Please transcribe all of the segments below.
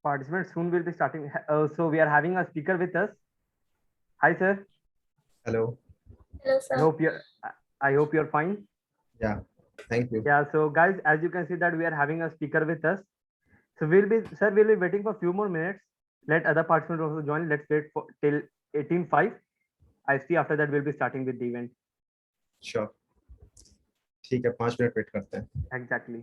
Participants soon will be starting. So we are having a speaker with us. Hi, sir. Hello. Hello, I sir. hope you're. I hope you're fine. Yeah, thank you. Yeah. So guys, as you can see that we are having a speaker with us. So we'll be waiting for a few more minutes. Let other participants also join. Let's wait for till 18:05. I see after that we'll be starting with the event. Sure. ठीक है, 5 minute wait करते हैं. Exactly.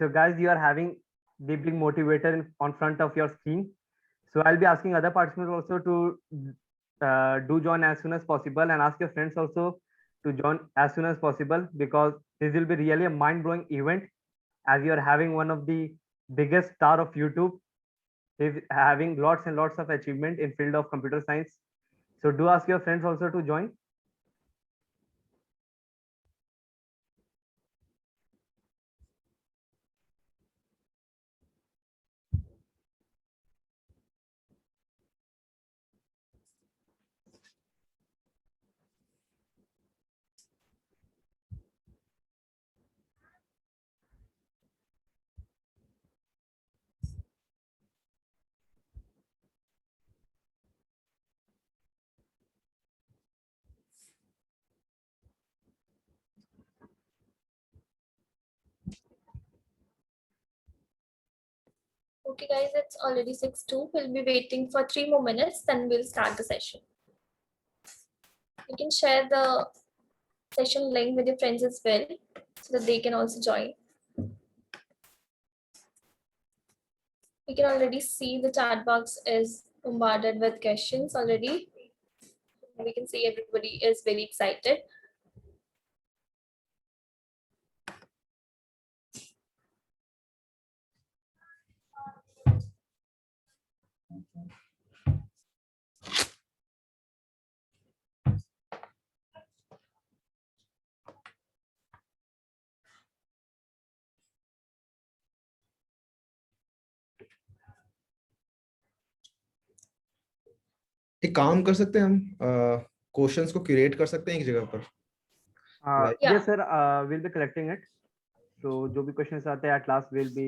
So guys, you are having the big motivator on front of your screen. So I'll be asking other participants also to do join as soon as possible, and ask your friends also to join as soon as possible, because this will be really a mind-blowing event, as you are having one of the biggest star of YouTube. He's having lots and lots of achievement in field of computer science. So do ask your friends also to join. Okay, guys, it's already 6:02. We'll be waiting for 3 more minutes, then we'll start the session. You can share the session link with your friends as well, so that they can also join. We can already see the chat box is bombarded with questions already. We can see everybody is very excited. एक काम कर सकते हैं हम, questions को curate कर सकते हैं एक जगह पर. Yeah. Yes, sir. We'll be collecting it. So जो भी questions आते हैं, at last we'll be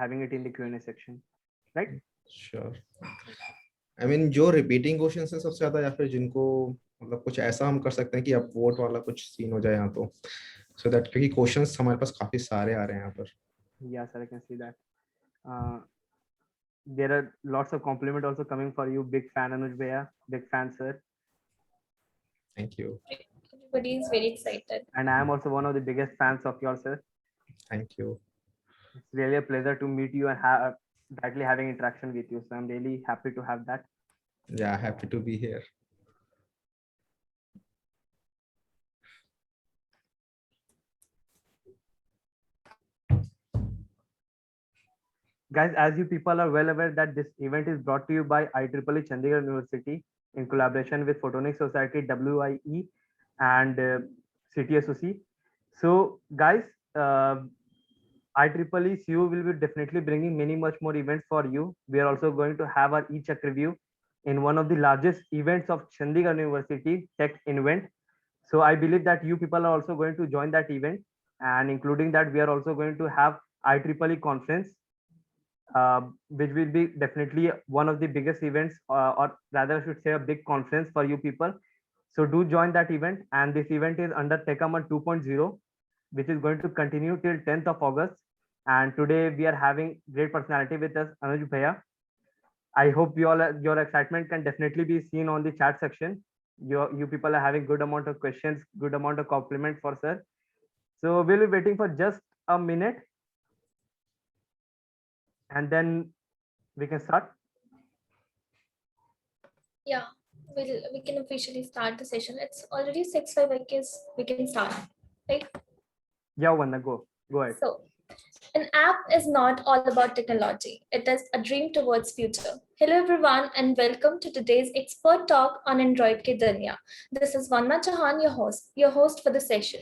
having it in the Q&A section, right? Sure. I mean, जो रिपीटिंग क्वेश्चंस हैं सबसे ज्यादा, या फिर जिनको मतलब कुछ ऐसा हम कर सकते हैं कि अब वोट वाला कुछ सीन हो जाए यहाँ तो, so that क्योंकि क्वेश्चंस हमारे पास काफी सारे आ रहे हैं यहाँ पर. Yeah, sir, I can see that. There are lots of compliment also coming for you. Big fan, Anuj Bhaiya. Big fan, sir. Thank you. Everybody is very excited. And I am also one of the biggest fans of yours, sir. Thank you. It's really a pleasure to meet you and have directly having interaction with you. So I'm really happy to have that. Yeah, happy to be here. Guys, as you people are well aware that this event is brought to you by IEEE Chandigarh University in collaboration with Photonic Society, WIE, and CTSOC. So guys, IEEE CU will be definitely bringing many much more events for you. We are also going to have our e-check review in one of the largest events of Chandigarh University, Tech Invent. So I believe that you people are also going to join that event, and including that, we are also going to have IEEE conference, which will be definitely one of the biggest events, or rather I should say a big conference for you people. So do join that event, and this event is under TechAmon 2.0, which is going to continue till 10th of August. And today we are having great personality with us, Anuj Bhaiya. I hope your excitement can definitely be seen on the chat section. You people are having good amount of questions, good amount of compliment for sir. So we'll be waiting for just a minute, and then we can start. Yeah, we can officially start the session. It's already 6:05. I guess we can start, right? Yeah, Wanda, go ahead. So An app is not all about technology. It is a dream towards future. Hello everyone and welcome to today's expert talk on Android Ki Duniya. This is Vanna Chauhan, your host for the session.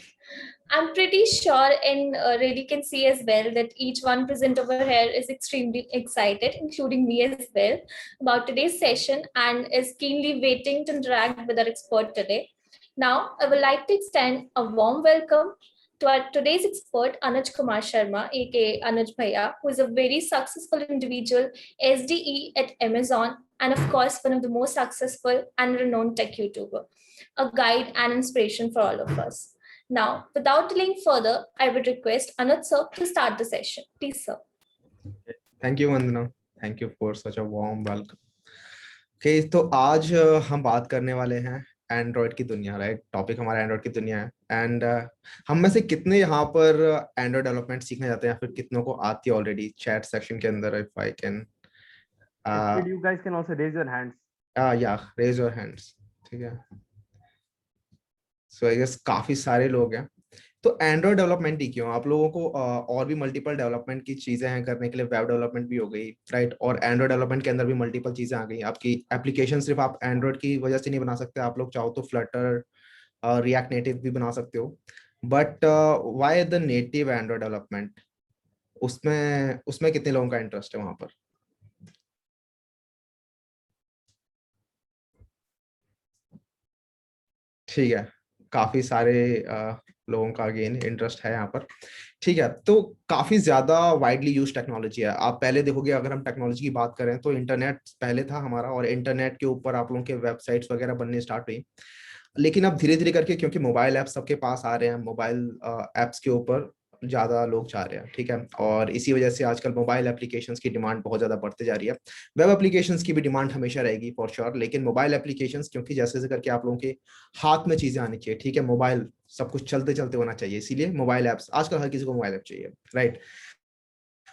I'm pretty sure and really can see as well that each one present over here is extremely excited, including me as well, about today's session and is keenly waiting to interact with our expert today. Now, I would like to extend a warm welcome to our today's expert, Anuj Kumar Sharma, aka Anuj Bhaiya, who is a very successful individual, SDE at Amazon, and of course, one of the most successful and renowned tech YouTuber, a guide and inspiration for all of us. Now, without delaying further, I would request Anuj sir to start the session. Please, sir. Thank you Vandana. Thank you for such a warm welcome. Okay, तो आज हम बात करने वाले हैं Android की दुनिया, right? Topic हमारा एंड्रॉयड की दुनिया है एंड हम में से कितने यहाँ पर एंड्रॉयड डेवलपमेंट सीखना चाहते हैं या फिर कितनों को आती है ऑलरेडी? चैट सेक्शन के अंदर if I can Actually, you guys can also raise your hands. या रेज योर हैंड्स, ठीक है? सो आई गेस काफी सारे लोग हैं। तो एंड्रॉयड डेवलपमेंट ही क्यों? आप लोगों को और भी मल्टीपल डेवलपमेंट की चीजें हैं करने के लिए। वेब डेवलपमेंट भी हो गई, राइट? और एंड्रॉयड डेवलपमेंट के अंदर भी मल्टीपल चीजें आ गई। आपकी एप्लीकेशन सिर्फ आप एंड्रॉयड की वजह से नहीं बना सकते, आप लोग चाहो तो फ्लटर, रिएक्ट नेटिव भी बना सकते हो। But why the native Android development? उसमें उसमें कितने लोगों का इंटरेस्ट है वहां पर? ठीक है, काफी सारे लोगों का अगेन इंटरेस्ट है यहाँ पर। ठीक है, तो काफी ज्यादा वाइडली यूज टेक्नोलॉजी है। आप पहले देखोगे, अगर हम टेक्नोलॉजी की बात करें तो इंटरनेट पहले था हमारा, और इंटरनेट के ऊपर आप लोगों के वेबसाइट्स वगैरह बनने स्टार्ट हुई। लेकिन अब धीरे धीरे करके, क्योंकि मोबाइल ऐप्स सबके पास आ रहे हैं, मोबाइल ऐप्स के ऊपर ज्यादा लोग जा रहे हैं, ठीक है? और इसी वजह से आजकल मोबाइल एप्लीकेशंस की डिमांड बहुत ज्यादा बढ़ते जा रही है। वेब एप्लीकेशंस की भी डिमांड हमेशा रहेगी फॉर श्योर, लेकिन मोबाइल एप्लीकेशंस, क्योंकि जैसे जैसे करके आप लोगों के हाथ में चीजें आनी चाहिए, ठीक है? मोबाइल सब कुछ चलते चलते होना चाहिए, इसीलिए मोबाइल ऐप्स, आजकल हर किसी को मोबाइल ऐप चाहिए, राइट?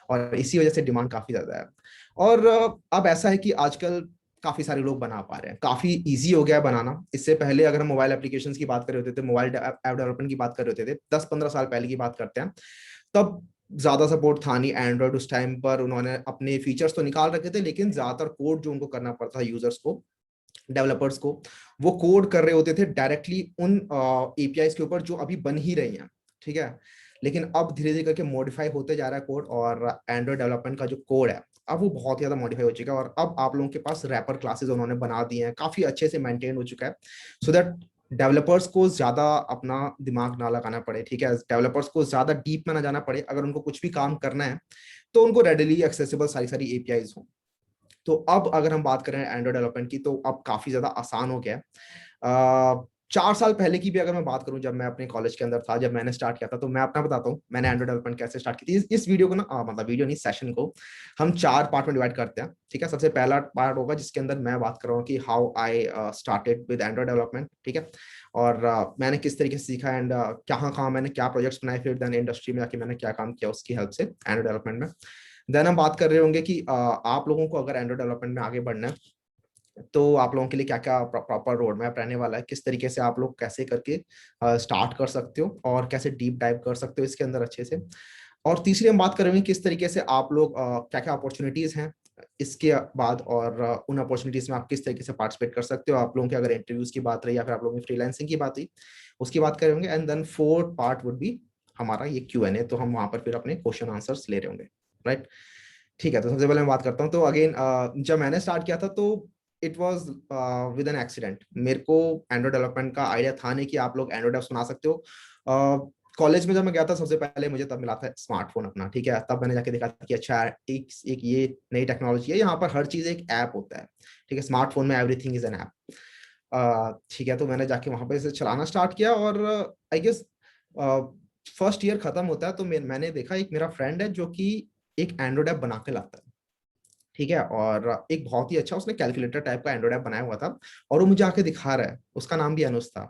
और इसी वजह से डिमांड काफी ज्यादा है। और अब ऐसा है कि आजकल काफी सारे लोग बना पा रहे हैं, काफी इजी हो गया है बनाना। इससे पहले अगर हम मोबाइल एप्लीकेशंस की बात कर रहे होते थे, मोबाइल ऐप डेवलपमेंट की बात कर रहे होते थे, 10-15 साल पहले की बात करते हैं, तब ज्यादा सपोर्ट था नहीं एंड्रॉइड उस टाइम पर। उन्होंने अपने फीचर्स तो निकाल रखे थे, लेकिन ज्यादातर कोड जो उनको करना पड़ता था यूजर्स को, डेवलपर्स को, वो कोड कर रहे होते थे डायरेक्टली उन एपीआईज के ऊपर जो अभी बन ही रही हैं, ठीक है? लेकिन अब धीरे धीरे करके मॉडिफाई होते जा रहा है कोड, और एंड्रॉइड डेवलपमेंट का जो कोड है अब वो बहुत ज्यादा मॉडिफाई हो चुका है। और अब आप लोगों के पास रैपर क्लासेस उन्होंने बना दिए हैं, काफी अच्छे से मेंटेन हो चुका है, सो दैट डेवलपर्स को ज्यादा अपना दिमाग ना लगाना पड़े, ठीक है? डेवलपर्स को ज्यादा डीप में ना जाना पड़े। अगर उनको कुछ भी काम करना है तो उनको रेडिली एक्सेसिबल सारी सारी एपीआईज हो। तो अब अगर हम बात करें एंड्रॉइड डेवलपमेंट की, तो अब काफी ज्यादा आसान हो गया है। 4 साल पहले की भी अगर मैं बात करूं, जब मैं अपने कॉलेज के अंदर था, जब मैंने स्टार्ट किया था, तो मैं अपना बताता हूं मैंने एंड्रॉइड डेवलपमेंट कैसे स्टार्ट की थी। इस वीडियो को ना, मतलब वीडियो नहीं, सेशन को हम 4 पार्ट में डिवाइड करते हैं, ठीक है? सबसे पहला पार्ट होगा जिसके अंदर मैं बात कर रहा हूँ कि how I started with Android development, ठीक है? और मैंने किस तरीके से सीखा एंड कहाँ मैंने क्या प्रोजेक्ट्स बनाए, फिर देन इंडस्ट्री में जाके मैंने क्या काम किया उसकी हेल्प से एंड्रॉइड डेवलपमेंट में। देन हम बात कर रहे होंगे कि आप लोगों को अगर एंड्रॉइड डेवलपमेंट में आगे बढ़ना है तो आप लोगों के लिए क्या क्या प्रॉपर रोड मैप रहने वाला है, किस तरीके से आप लोग कैसे करके स्टार्ट कर सकते हो और कैसे डीप डाइव कर सकते हो इसके अंदर अच्छे से। और तीसरी हम बात करेंगे किस तरीके से आप लोग क्या क्या अपॉर्चुनिटीज हैं इसके बाद, और उन अपॉर्चुनिटीज में आप किस तरीके से पार्टिसिपेट कर सकते हो। आप लोगों के अगर इंटरव्यूज की बात रही या फिर आप लोगों की फ्रीलांसिंग की बात हुई, उसकी बात करेंगे। And then 4th part would be हमारा ये Q&A, तो हम वहां पर फिर अपने क्वेश्चन आंसर्स ले रहे होंगे, राइट? ठीक है, तो सबसे पहले मैं बात करता हूँ। तो अगेन जब मैंने स्टार्ट किया था तो it was with an accident. मेरे को एंड्रॉइड डेवलपमेंट का आइडिया था नहीं कि आप लोग एंड्रॉइड ऐप्स बना सकते हो। कॉलेज में जब मैं गया था, सबसे पहले मुझे तब मिला था स्मार्टफोन अपना, ठीक है? तब मैंने जाके देखा था कि अच्छा, एक ये नई टेक्नोलॉजी है, यहाँ पर हर चीज एक ऐप होता है, ठीक है? स्मार्टफोन में एवरीथिंग इज एन ऐप, ठीक है? तो मैंने जाके वहां पे इसे चलाना स्टार्ट किया, और आई गेस फर्स्ट ईयर खत्म होता है तो मैंने देखा एक मेरा फ्रेंड है जो कि एक एंड्रॉइड ऐप बना के लाता है, ठीक है? और एक बहुत ही अच्छा उसने कैलकुलेटर टाइप का एंड्रॉइड ऐप बनाया हुआ था, और वो मुझे आके दिखा रहा है। उसका नाम भी अनुज था,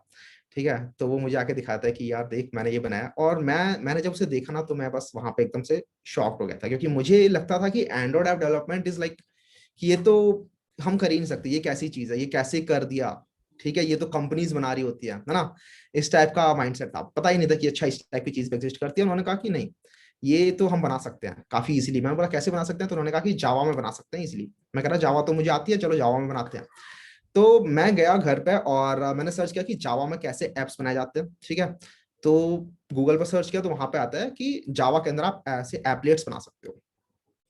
ठीक है? तो वो मुझे आके दिखाता है कि यार देख, मैंने ये बनाया। और मैंने जब उसे देखा ना, तो मैं बस वहां पे एकदम से शॉक्ड हो गया था, क्योंकि मुझे लगता था कि Android app development is like कि ये तो हम कर ही नहीं सकते, ये कैसी चीज है, ये कैसे कर दिया, ठीक है? ये तो कंपनीज बना रही होती है ना? इस टाइप का माइंडसेट था, पता ही नहीं था कि अच्छा इस टाइप की चीज एग्जिस्ट करती है। उन्होंने कहा कि नहीं, ये तो हम बना सकते हैं काफी इजीली। मैंने बोला कैसे बना सकते हैं, तो उन्होंने कहा कि जावा में बना सकते हैं इजीली। मैं कह रहा जावा तो मुझे आती है, चलो जावा में बनाते हैं। तो मैं गया घर पे और मैंने सर्च किया कि जावा में कैसे एप्स बनाए जाते हैं, ठीक है। तो गूगल पर सर्च किया तो वहां पे आता है कि जावा के अंदर आप ऐसे एप्लेट्स बना सकते हो।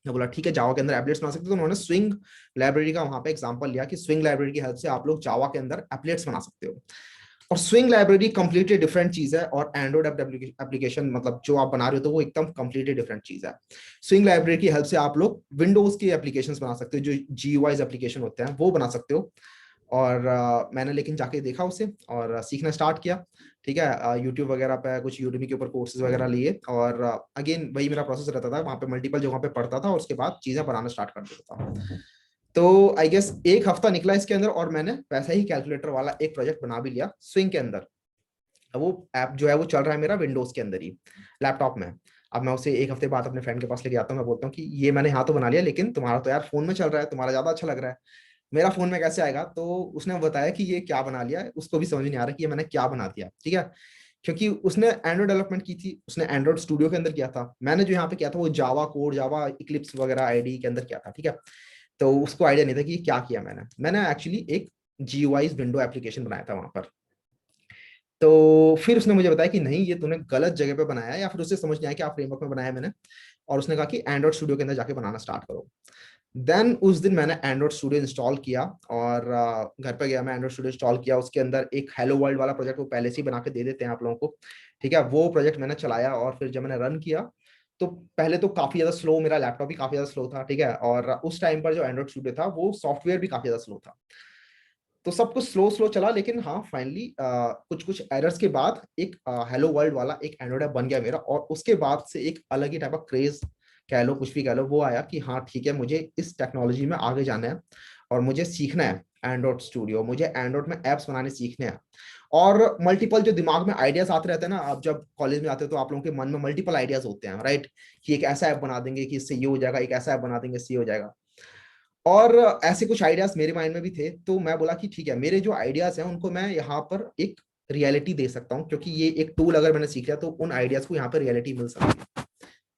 मैं बोला ठीक है, जावा के अंदर एप्लेट्स बना सकते हो। तो उन्होंने स्विंग लाइब्रेरी का वहां पे एग्जांपल लिया कि स्विंग लाइब्रेरी की हेल्प से आप लोग जावा के अंदर एप्लेट्स बना सकते हो। और स्विंग लाइब्रेरी कंप्लीटली डिफरेंट चीज है, और एंड्रॉइड एप्लीकेशन मतलब जो आप बना रहे हो तो वो एकदम कंप्लीटली डिफरेंट चीज है। स्विंग लाइब्रेरी की हेल्प से आप लोग विंडोज की एप्लीकेशंस बना सकते हो, जो जीयूआई एप्लीकेशन होते हैं वो बना सकते हो। और मैंने लेकिन जाके देखा उसे और सीखना स्टार्ट किया, ठीक है। यूट्यूब वगैरह पे कुछ यूडेमी के ऊपर कोर्सेज वगैरह लिए, और अगेन वही मेरा प्रोसेस रहता था, वहां पे मल्टीपल जगहों पे पढ़ता था और उसके बाद चीजें बनाना स्टार्ट कर देता था। तो आई गेस एक हफ्ता निकला इसके अंदर और मैंने वैसा ही कैलकुलेटर वाला एक प्रोजेक्ट बना भी लिया स्विंग के अंदर। अब वो ऐप जो है वो चल रहा है मेरा विंडोज के अंदर ही, लैपटॉप में। अब मैं उसे एक हफ्ते बाद अपने फ्रेंड के पास लेके आता हूँ, मैं बोलता हूँ कि ये मैंने यहाँ तो बना लिया, लेकिन तुम्हारा तो यार फोन में चल रहा है, तुम्हारा ज्यादा अच्छा लग रहा है, मेरा फोन में कैसे आएगा। तो उसने बताया कि ये क्या बना लिया, उसको भी समझ नहीं आ रहा कि ये मैंने क्या बना दिया, ठीक है। क्योंकि उसने एंड्रॉइड डेवलपमेंट की थी, उसने एंड्रॉइड स्टूडियो के अंदर किया था, मैंने जो यहाँ पे किया था वो जावा कोड, जावा इक्लिप्स वगैरह आईडी के अंदर किया था, ठीक है। तो उसको आइडिया नहीं था कि क्या किया मैंने एक्चुअली एक जीयूआई विंडो एप्लीकेशन बनाया था वहां पर। तो फिर उसने मुझे बताया कि नहीं ये तूने गलत जगह पे बनाया है, या फिर उसे समझ नहीं आया कि आप फ्रेमवर्क में बनाया है मैंने। और उसने कहा कि एंड्रॉइड स्टूडियो के अंदर जाके बनाना स्टार्ट करो। देन उस दिन मैंने एंड्रॉइड स्टूडियो इंस्टॉल किया और घर पे गया, मैं एंड्रॉइड स्टूडियो इंस्टॉल किया। उसके अंदर एक हेलो वर्ल्ड वाला प्रोजेक्ट वो पहले से ही बना के दे देते हैं आप लोगों को, ठीक है। वो प्रोजेक्ट मैंने चलाया और फिर जब मैंने रन किया तो पहले तो काफी ज्यादा स्लो, मेरा लैपटॉप भी काफी ज्यादा स्लो था, ठीक है। और उस टाइम पर जो एंड्रॉइड स्टूडियो था वो सॉफ्टवेयर भी काफी ज्यादा स्लो था। तो सब कुछ स्लो स्लो चला, लेकिन हाँ फाइनली कुछ कुछ एरर्स के बाद एक हेलो वर्ल्ड वाला एक एंड्रॉइड ऐप बन गया मेरा। और उसके बाद से एक अलग ही टाइप ऑफ क्रेज कह लो, कुछ भी कह लो, वो आया कि हाँ ठीक है मुझे इस टेक्नोलॉजी में आगे जाना है और मुझे सीखना है एंड्रॉइड स्टूडियो, मुझे एंड्रॉइड में एप्स बनाने सीखने हैं। और मल्टीपल जो दिमाग में आइडियाज आते रहते हैं ना, आप जब कॉलेज में आते हो तो आप लोगों के मन में मल्टीपल आइडियाज होते हैं, राइट। कि एक ऐसा ऐप बना देंगे कि इससे ये हो जाएगा, एक ऐसा ऐप बना देंगे इससे ये हो जाएगा। और ऐसे कुछ आइडियाज मेरे माइंड में भी थे, तो मैं बोला कि ठीक है मेरे जो आइडियाज हैं उनको मैं यहाँ पर एक रियलिटी दे सकता हूँ, क्योंकि ये एक टूल अगर मैंने सीख लिया तो उन आइडियाज को यहाँ पर रियलिटी मिल सकती है।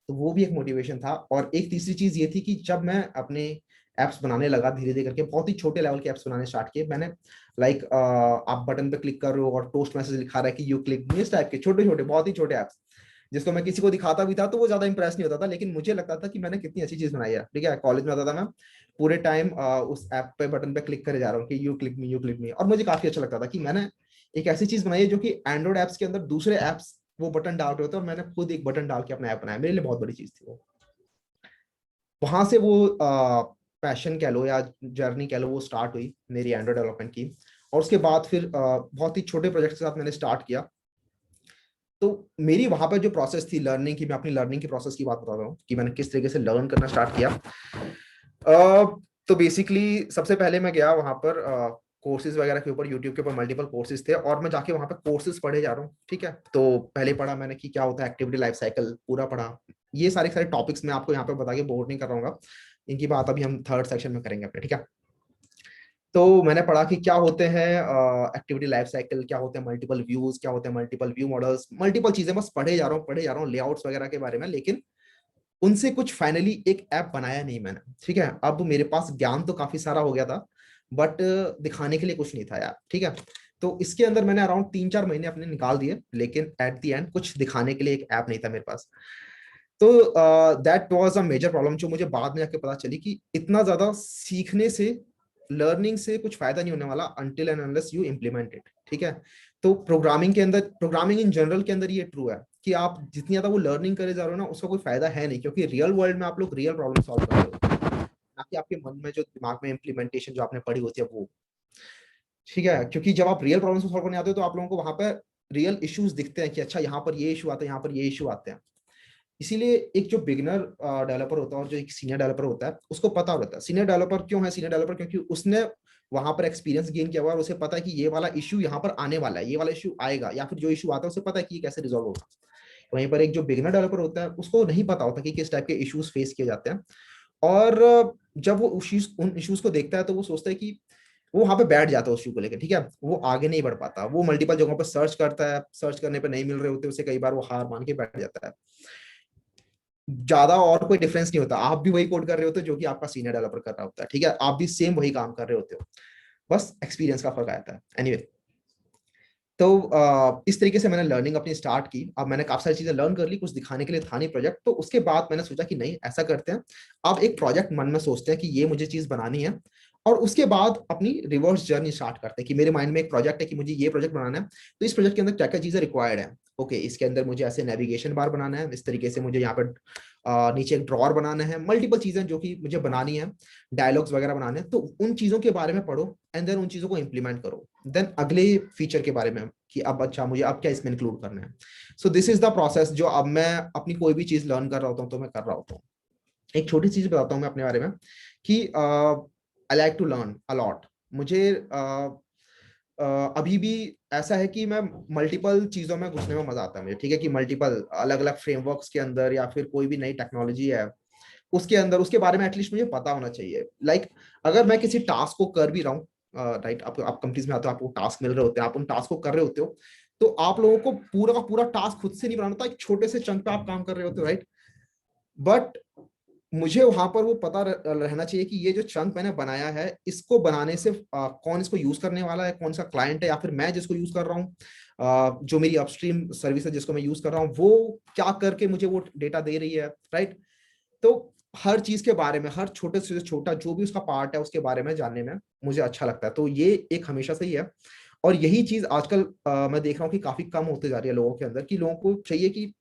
तो वो भी एक मोटिवेशन था। और एक तीसरी चीज ये थी कि जब मैं अपने एप्स बनाने लगा धीरे धीरे करके, बहुत ही छोटे लेवल के एप्स बनाने स्टार्ट किए मैंने, लाइक आप बटन पे क्लिक कर रहे हो और टोस्ट मैसेज लिखा रहा है कि यू क्लिक, इस टाइप के छोटे छोटे बहुत ही छोटे एप्स, जिसको मैं किसी को दिखाता भी था तो वो ज्यादा इंप्रेस नहीं होता था, लेकिन मुझे लगता था कि मैंने कितनी अच्छी चीज बनाई है, ठीक है। कॉलेज में आता था मैं पूरे टाइम उस ऐप पे बटन पे क्लिक करे जा रहा हूँ कि you click me you click मी, और मुझे काफी अच्छा लगता था कि मैंने एक ऐसी चीज बनाई है जो कि एंड्रॉइड एप्स के अंदर दूसरे एप्स वो बटन डाल रहे होते हैं और मैंने खुद एक बटन डाल के अपना ऐप बनाया। मेरे लिए बहुत बड़ी चीज थी वो। वहां से वो पैशन कह लो या जर्नी कह लो वो स्टार्ट हुई मेरी एंड्रॉइड डेवलपमेंट की। और उसके बाद फिर बहुत ही छोटे प्रोजेक्ट के साथ मैंने स्टार्ट किया। तो मेरी वहां पर जो प्रोसेस थी लर्निंग की, मैं अपनी लर्निंग की प्रोसेस की बात बता रहा हूँ कि मैंने किस तरीके से लर्न करना स्टार्ट किया। तो बेसिकली सबसे पहले मैं गया वहां पर कोर्सेज वगैरह के ऊपर, यूट्यूब के ऊपर मल्टीपल कोर्सेज थे और मैं जाके वहां पे कोर्सेज पढ़े जा रहा हूँ, ठीक है। तो पहले पढ़ा मैंने कि क्या होता है एक्टिविटी लाइफ साइकिल, पूरा पढ़ा। ये सारे सारे टॉपिक्स मैं आपको यहाँ पे बता के बोर नहीं कर रहा हूँ, इनकी बात अभी हम थर्ड सेक्शन में करेंगे अपने, ठीक है। तो मैंने पढ़ा कि क्या होते हैं एक्टिविटी लाइफ साइकिल, क्या होते हैं मल्टीपल व्यूज, क्या होते हैं मल्टीपल व्यू मॉडल्स, मल्टीपल चीजें बस पढ़े जा रहा हूँ लेआउट्स वगैरह के बारे में, लेकिन उनसे कुछ फाइनली एक ऐप बनाया नहीं मैंने, ठीक है। अब मेरे पास ज्ञान तो काफी सारा हो गया था, बट दिखाने के लिए कुछ नहीं था यार, ठीक है। तो इसके अंदर मैंने अराउंड 3-4 महीने अपने निकाल दिए, लेकिन एट द एंड कुछ दिखाने के लिए एक ऐप नहीं था मेरे पास। तो that was a major problem, जो मुझे बाद में जाके पता चली कि इतना ज्यादा सीखने से, लर्निंग से कुछ फायदा नहीं होने वाला until and unless you implement it, ठीक है। तो प्रोग्रामिंग के अंदर, प्रोग्रामिंग इन जनरल के अंदर ये ट्रू है कि आप जितनी ज्यादा वो लर्निंग करे जा रहे हो ना उसका कोई फायदा है नहीं, क्योंकि रियल वर्ल्ड में आप लोग रियल प्रॉब्लम सॉल्व कर रहे हो, ना कि आपके मन में जो दिमाग में इम्प्लीमेंटेशन जो आपने पढ़ी होती है वो, ठीक है। क्योंकि जब आप रियल प्रॉब्लम सॉल्व करने आते हो तो आप लोगों को वहां पर रियल इश्यूज दिखते हैं कि अच्छा यहाँ पर ये इशू आता है, यहाँ पर ये इशू आते हैं। इसीलिए एक जो बिगिनर डेवलपर होता है और जो एक सीनियर डेवलपर होता है उसको पता होता है। सीनियर डेवलपर क्यों है सीनियर डेवलपर, क्योंकि उसने वहां पर एक्सपीरियंस गेन किया हुआ है और उसे पता है कि ये वाला इशू यहाँ पर आने वाला है, ये वाला इशू आएगा, या फिर जो इशू आता है उसे पता है कि ये कैसे रिजॉल्व होगा। वहीं पर एक जो बिगिनर डेवलपर होता है उसको नहीं पता होता कि किस टाइप के इश्यूज फेस किए जाते हैं। और जब वो उन इश्यूज को देखता है तो वो सोचता है कि वो वहां पे बैठ जाता है उस इशू को लेकर, ठीक है। वो आगे नहीं बढ़ पाता, वो मल्टीपल जगहों पर सर्च करता है, सर्च करने पर नहीं मिल रहे होते उसे, कई बार वो हार मान के बैठ जाता है। ज्यादा और कोई डिफरेंस नहीं होता, आप भी वही कोड कर रहे होते हो जो कि आपका सीनियर डेवलपर कर रहा होता है, ठीक है, आप भी सेम वही काम कर रहे होते हो, बस एक्सपीरियंस का फर्क आता है। एनीवे, तो इस तरीके से मैंने लर्निंग अपनी स्टार्ट की। अब मैंने काफी सारी चीजें लर्न कर ली, कुछ दिखाने के लिए था नहीं प्रोजेक्ट, तो उसके बाद मैंने सोचा कि नहीं ऐसा करते हैं, अब एक प्रोजेक्ट मन में सोचते हैं कि ये मुझे चीज बनानी है, और उसके बाद अपनी रिवर्स जर्नी स्टार्ट करते हैं कि मेरे माइंड में एक प्रोजेक्ट है कि मुझे ये प्रोजेक्ट बनाना है, तो इस प्रोजेक्ट के अंदर क्या क्या चीजें रिक्वायर्ड है। ओके, इसके अंदर मुझे ऐसे नेविगेशन बार बनाना है, इस तरीके से मुझे यहाँ पर नीचे एक ड्रॉअर बनाना है, मल्टीपल चीजें जो कि मुझे बनानी है, डायलॉग्स वगैरह बनाने हैं, तो उन चीजों के बारे में पढ़ो एंड देन उन चीजों को इंप्लीमेंट करो, देन अगले फीचर के बारे में कि अब अच्छा मुझे अब क्या इसमें इंक्लूड करना है। So this is the process जो अब मैं अपनी कोई भी चीज लर्न कर रहा होता हूँ तो मैं कर रहा होता हूँ। एक छोटी चीज बताता हूँ मैं अपने बारे में कि I like to learn a lot. मुझे अभी भी ऐसा है कि मैं मल्टीपल चीजों में घुसने में मजा आता है मुझे, ठीक है, कि मल्टीपल अलग अलग फ्रेमवर्क्स के अंदर या फिर कोई भी नई टेक्नोलॉजी है उसके अंदर, उसके बारे में एटलीस्ट मुझे पता होना चाहिए। लाइक अगर मैं किसी टास्क को कर भी रहा हूँ, राइट, आप कंपनीज में आते हो, आपको टास्क मिल रहे होते हैं, आप उन टास्क को कर रहे होते हो, तो आप लोगों को पूरा का पूरा टास्क खुद से नहीं बनाना होता, एक छोटे से चंक पे आप काम कर रहे होते हो, राइट। बट मुझे वहां पर वो पता रहना चाहिए कि ये जो चंक मैंने बनाया है, इसको बनाने से कौन इसको यूज करने वाला है, कौन सा क्लाइंट है, या फिर मैं जिसको यूज कर रहा हूँ, जो मेरी अपस्ट्रीम सर्विस है जिसको मैं यूज कर रहा हूँ, वो क्या करके मुझे वो डेटा दे रही है, राइट। तो हर चीज के बारे में, हर छोटे से छोटा जो भी उसका पार्ट है उसके बारे में जानने में मुझे अच्छा लगता है, तो ये एक हमेशा से ही है। और यही चीज आजकल मैं देख रहा हूँ कि काफी कम होते जा रही है लोगों के अंदर, कि लोगों को चाहिए कि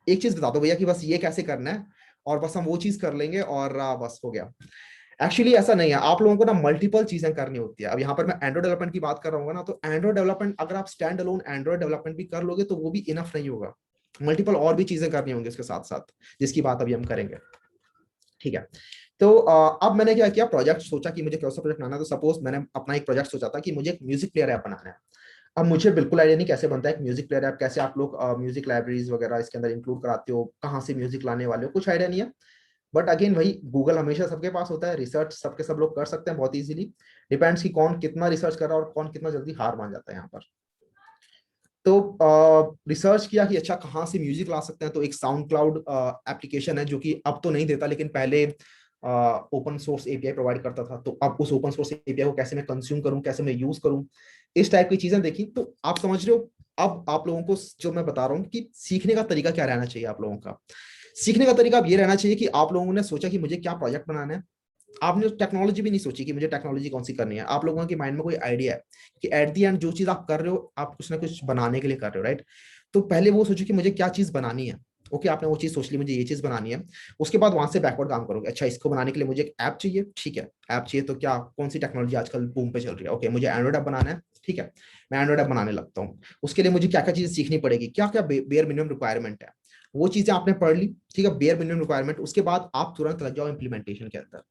एक चीज बता दो भैया कि बस ये कैसे करना है, और बस हम वो चीज कर लेंगे और बस हो गया। एक्चुअली ऐसा नहीं है, आप लोगों को ना मल्टीपल चीजें करनी होती है। अब यहाँ पर मैं एंड्रॉइड डेवलपमेंट की बात कर रहा हूँ ना, तो एंड्रॉइड डेवलपमेंट अगर आप स्टैंड अलोन एंड्रॉइड डेवलपमेंट भी कर लोगे तो वो भी इनफ नहीं होगा, मल्टीपल और भी चीजें करनी होंगी उसके साथ साथ, जिसकी बात अभी हम करेंगे, ठीक है। तो अब मैंने क्या किया, प्रोजेक्ट सोचा कि मुझे कौन सा प्रोजेक्ट बनाना है। तो सपोज मैंने अपना एक प्रोजेक्ट सोचा था कि मुझे एक म्यूजिक प्लेयर ऐप बनाना है। अब मुझे बिल्कुल आइडिया नहीं कैसे बनता है एक म्यूजिक प्लेयर ऐप, कैसे आप लोग म्यूजिक लाइब्रेरीज वगैरह इसके अंदर इंक्लूड कराते हो, कहाँ से म्यूजिक लाने वाले हो, कुछ आइडिया नहीं है। बट अगेन वही, गूगल हमेशा सबके पास होता है, रिसर्च सबके सब लोग कर सकते हैं बहुत इजीली, डिपेंड्स कि कौन कितना रिसर्च कर रहा है और कौन कितना जल्दी हार मान जाता है यहाँ पर। तो रिसर्च किया कि अच्छा कहाँ से म्यूजिक ला सकते हैं, तो एक साउंड क्लाउड एप्लीकेशन है जो कि अब तो नहीं देता लेकिन पहले ओपन सोर्स एपीआई प्रोवाइड करता था, तो अब उस ओपन सोर्स एपीआई को कैसे मैं कंज्यूम करूं, कैसे मैं यूज करूं, इस टाइप की चीजें देखी। तो आप समझ रहे हो, अब आप लोगों को जो मैं बता रहा हूँ कि सीखने का तरीका क्या रहना चाहिए आप लोगों का। सीखने का तरीका अब ये रहना चाहिए कि आप लोगों ने सोचा कि मुझे क्या प्रोजेक्ट बनाना है, आपने टेक्नोलॉजी भी नहीं सोची कि मुझे टेक्नोलॉजी कौन सी करनी है, आप लोगों के माइंड में कोई आइडिया है कि एट दी एंड जो चीज आप कर रहे हो आप कुछ ना कुछ बनाने के लिए कर रहे हो, राइट। तो पहले वो सोचो कि मुझे क्या चीज बनानी है। ओके, आपने वो चीज सोच ली मुझे ये चीज बनानी है, उसके बाद वहां से बैकवर्ड काम करोगे। अच्छा, इसको बनाने के लिए मुझे एक ऐप चाहिए, ठीक है, ऐप चाहिए तो क्या कौन सी टेक्नोलॉजी आजकल बूम पे चल रही है, ओके मुझे एंड्रॉइड ऐप बनाना है, ठीक है, मैं एंड्रॉइड ऐप बनाने लगता हूँ। उसके लिए मुझे क्या क्या चीजें सीखनी पड़ेगी, क्या क्या बेयर मिनिमम रिक्वायरमेंट है, वो चीजें आपने पढ़ ली, ठीक है, बेयर मिनिमम रिक्वायरमेंट। उसके बाद आप तुरंत लग जाओ इंप्लीमेंटेशन के अंदर।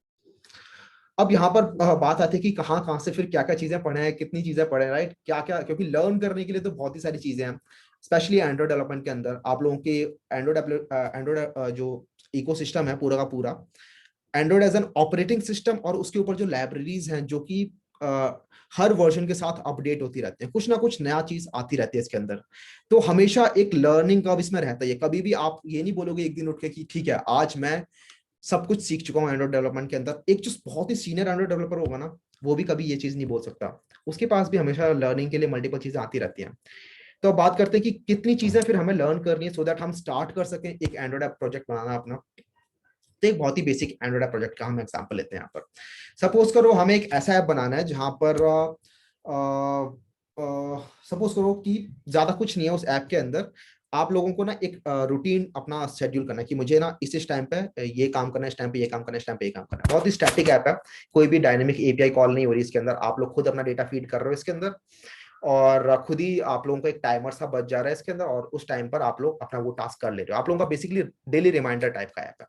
अब यहाँ पर बात आती है कि कहाँ कहाँ से फिर क्या क्या चीजें पढ़े हैं, कितनी चीजें पढ़े हैं, राइट, क्या क्या, क्योंकि लर्न करने के लिए तो बहुत ही सारी चीजें हैं, स्पेशली एंड्रॉइड डेवलपमेंट के अंदर। आप लोगों के एंड्रॉइड जो इकोसिस्टम है पूरा का पूरा, Android as an operating system, और उसके ऊपर जो लाइब्रेरीज हैं जो कि हर वर्जन के साथ अपडेट होती रहती है, कुछ ना कुछ नया चीज आती रहती है इसके अंदर। तो हमेशा एक लर्निंग कर्व इसमें रहता है, कभी भी आप ये नहीं बोलोगे एक दिन उठ के कि ठीक है आज मैं सब कुछ सीख चुका हूँ एंड्रॉइड डेवलपमेंट के अंदर। एक जो बहुत ही सीनियर एंड्रॉइड डेवलपर होगा ना, वो भी कभी ये चीज नहीं बोल सकता, उसके पास भी हमेशा लर्निंग के लिए मल्टीपल चीजें आती रहती हैं। तो अब बात करते हैं कि कितनी चीजें फिर हमें लर्न करनी है सो दैट हम स्टार्ट कर सकें एक एंड्रॉइड ऐप प्रोजेक्ट बनाना अपना। तो एक बहुत ही बेसिक एंड्रॉइड ऐप प्रोजेक्ट का हम एग्जांपल लेते हैं यहाँ पर। सपोज करो हमें एक ऐसा ऐप बनाना है जहां पर सपोज करो कि ज्यादा कुछ नहीं है उस ऐप के अंदर, आप लोगों को ना एक रूटीन अपना शेड्यूल करना है कि मुझे ना इस टाइम पे ये काम करना है, इस टाइम पे ये काम करना है, इस टाइम पे ये काम करना है। बहुत ही स्टैटिक ऐप है, कोई भी डायनेमिक एपीआई कॉल नहीं हो रही इसके अंदर, आप लोग खुद अपना डेटा फीड कर रहे हो इसके अंदर, और खुद ही आप लोगों का एक टाइमर सा बच जा रहा है इसके अंदर, और उस टाइम पर आप लोग अपना वो टास्क कर ले रहे हो। आप लोगों का बेसिकली डेली रिमाइंडर टाइप का ऐप है,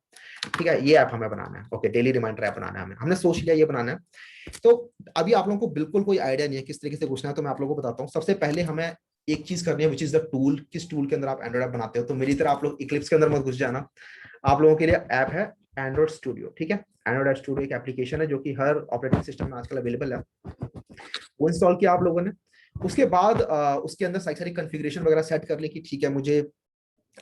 ठीक है, ये ऐप हमें बनाना है। ओके, डेली रिमाइंडर ऐप बनाना है हमें, हमने सोच लिया ये बनाना है। तो अभी आप लोगों को बिल्कुल कोई आइडिया नहीं है किस तरीके से घुसना है, तो मैं आप लोगों को बताता हूँ। सबसे पहले हमें एक चीज करनी है, विच इज द टूल, किस टूल के अंदर आप एंड्रॉइड ऐप बनाते हो। तो मेरी तरह आप लोग इक्लिप्स के अंदर मत घुस जाना, आप लोगों के लिए ऐप है एंड्रॉइड स्टूडियो, ठीक है। एंड्रॉइड स्टूडियो एक एप्लीकेशन है जो कि हर ऑपरेटिंग सिस्टम में आजकल अवेलेबल है, वो इंस्टॉल किया आप लोगों ने। उसके बाद उसके अंदर सारी कॉन्फ़िगरेशन वगैरह सेट कर ली कि ठीक है मुझे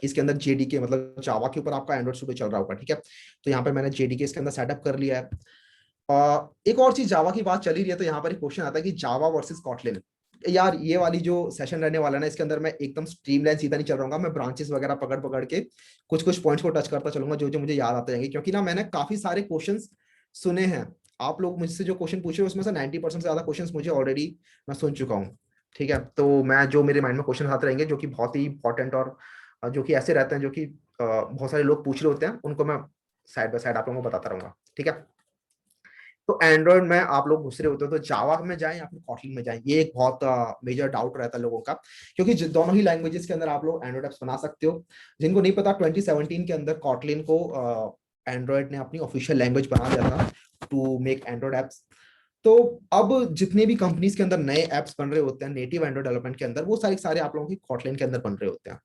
इसके अंदर जेडीके मतलब जावा के ऊपर आपका एंड्रॉइड स्टूडियो चल रहा होगा, ठीक है। तो यहाँ पर मैंने जेडीके इसके अंदर सेटअप कर लिया है। एक और चीज, जावा की बात चली रही है तो यहाँ पर एक क्वेश्चन आता है कि जावा वर्सेस कॉटलिन। यार ये वाली जो सेशन रहने वाला है ना, इसके अंदर मैं एकदम स्ट्रीमलाइन सीधा नहीं चल रहा हूँ, मैं ब्रांचेस वगैरह पकड़ पकड़ के कुछ कुछ पॉइंट्स को टच करता चलूंगा जो जो मुझे याद आते जाएंगे, क्योंकि ना मैंने काफी सारे क्वेश्चंस सुने हैं। आप लोग मुझसे जो क्वेश्चन पूछे उसमें से 90% से ज्यादा क्वेश्चंस मुझे ऑलरेडी मैं सुन चुका हूँ, ठीक है। तो मैं जो मेरे माइंड में क्वेश्चन आते रहेंगे जो कि बहुत ही इंपॉर्टेंट और जो कि ऐसे रहते हैं जो कि बहुत सारे लोग पूछ रहे होते हैं, उनको मैं साइड बाय साइड आप लोगों को बताता रहूंगा, ठीक है। तो एंड्रॉइड में आप लोग घुस रहे होते हो तो जावा में जाएं या फिर कॉटलिन में जाएं, ये एक बहुत मेजर डाउट रहता है लोगों का, क्योंकि दोनों ही लैंग्वेजेस के अंदर आप लोग एंड्रॉइड एप्स बना सकते हो। जिनको नहीं पता, 2017 के अंदर कॉटलिन को एंड्रॉइड ने अपनी ऑफिशियल लैंग्वेज बना दिया था टू मेक एंड्रॉइड एप्स। तो अब जितने भी कंपनीज के अंदर नए एप्स बन रहे होते हैं नेटिव एंड्रॉइड डेवलपमेंट के अंदर, वो सारे सारे आप लोगों की कॉटलिन के अंदर बन रहे होते हैं,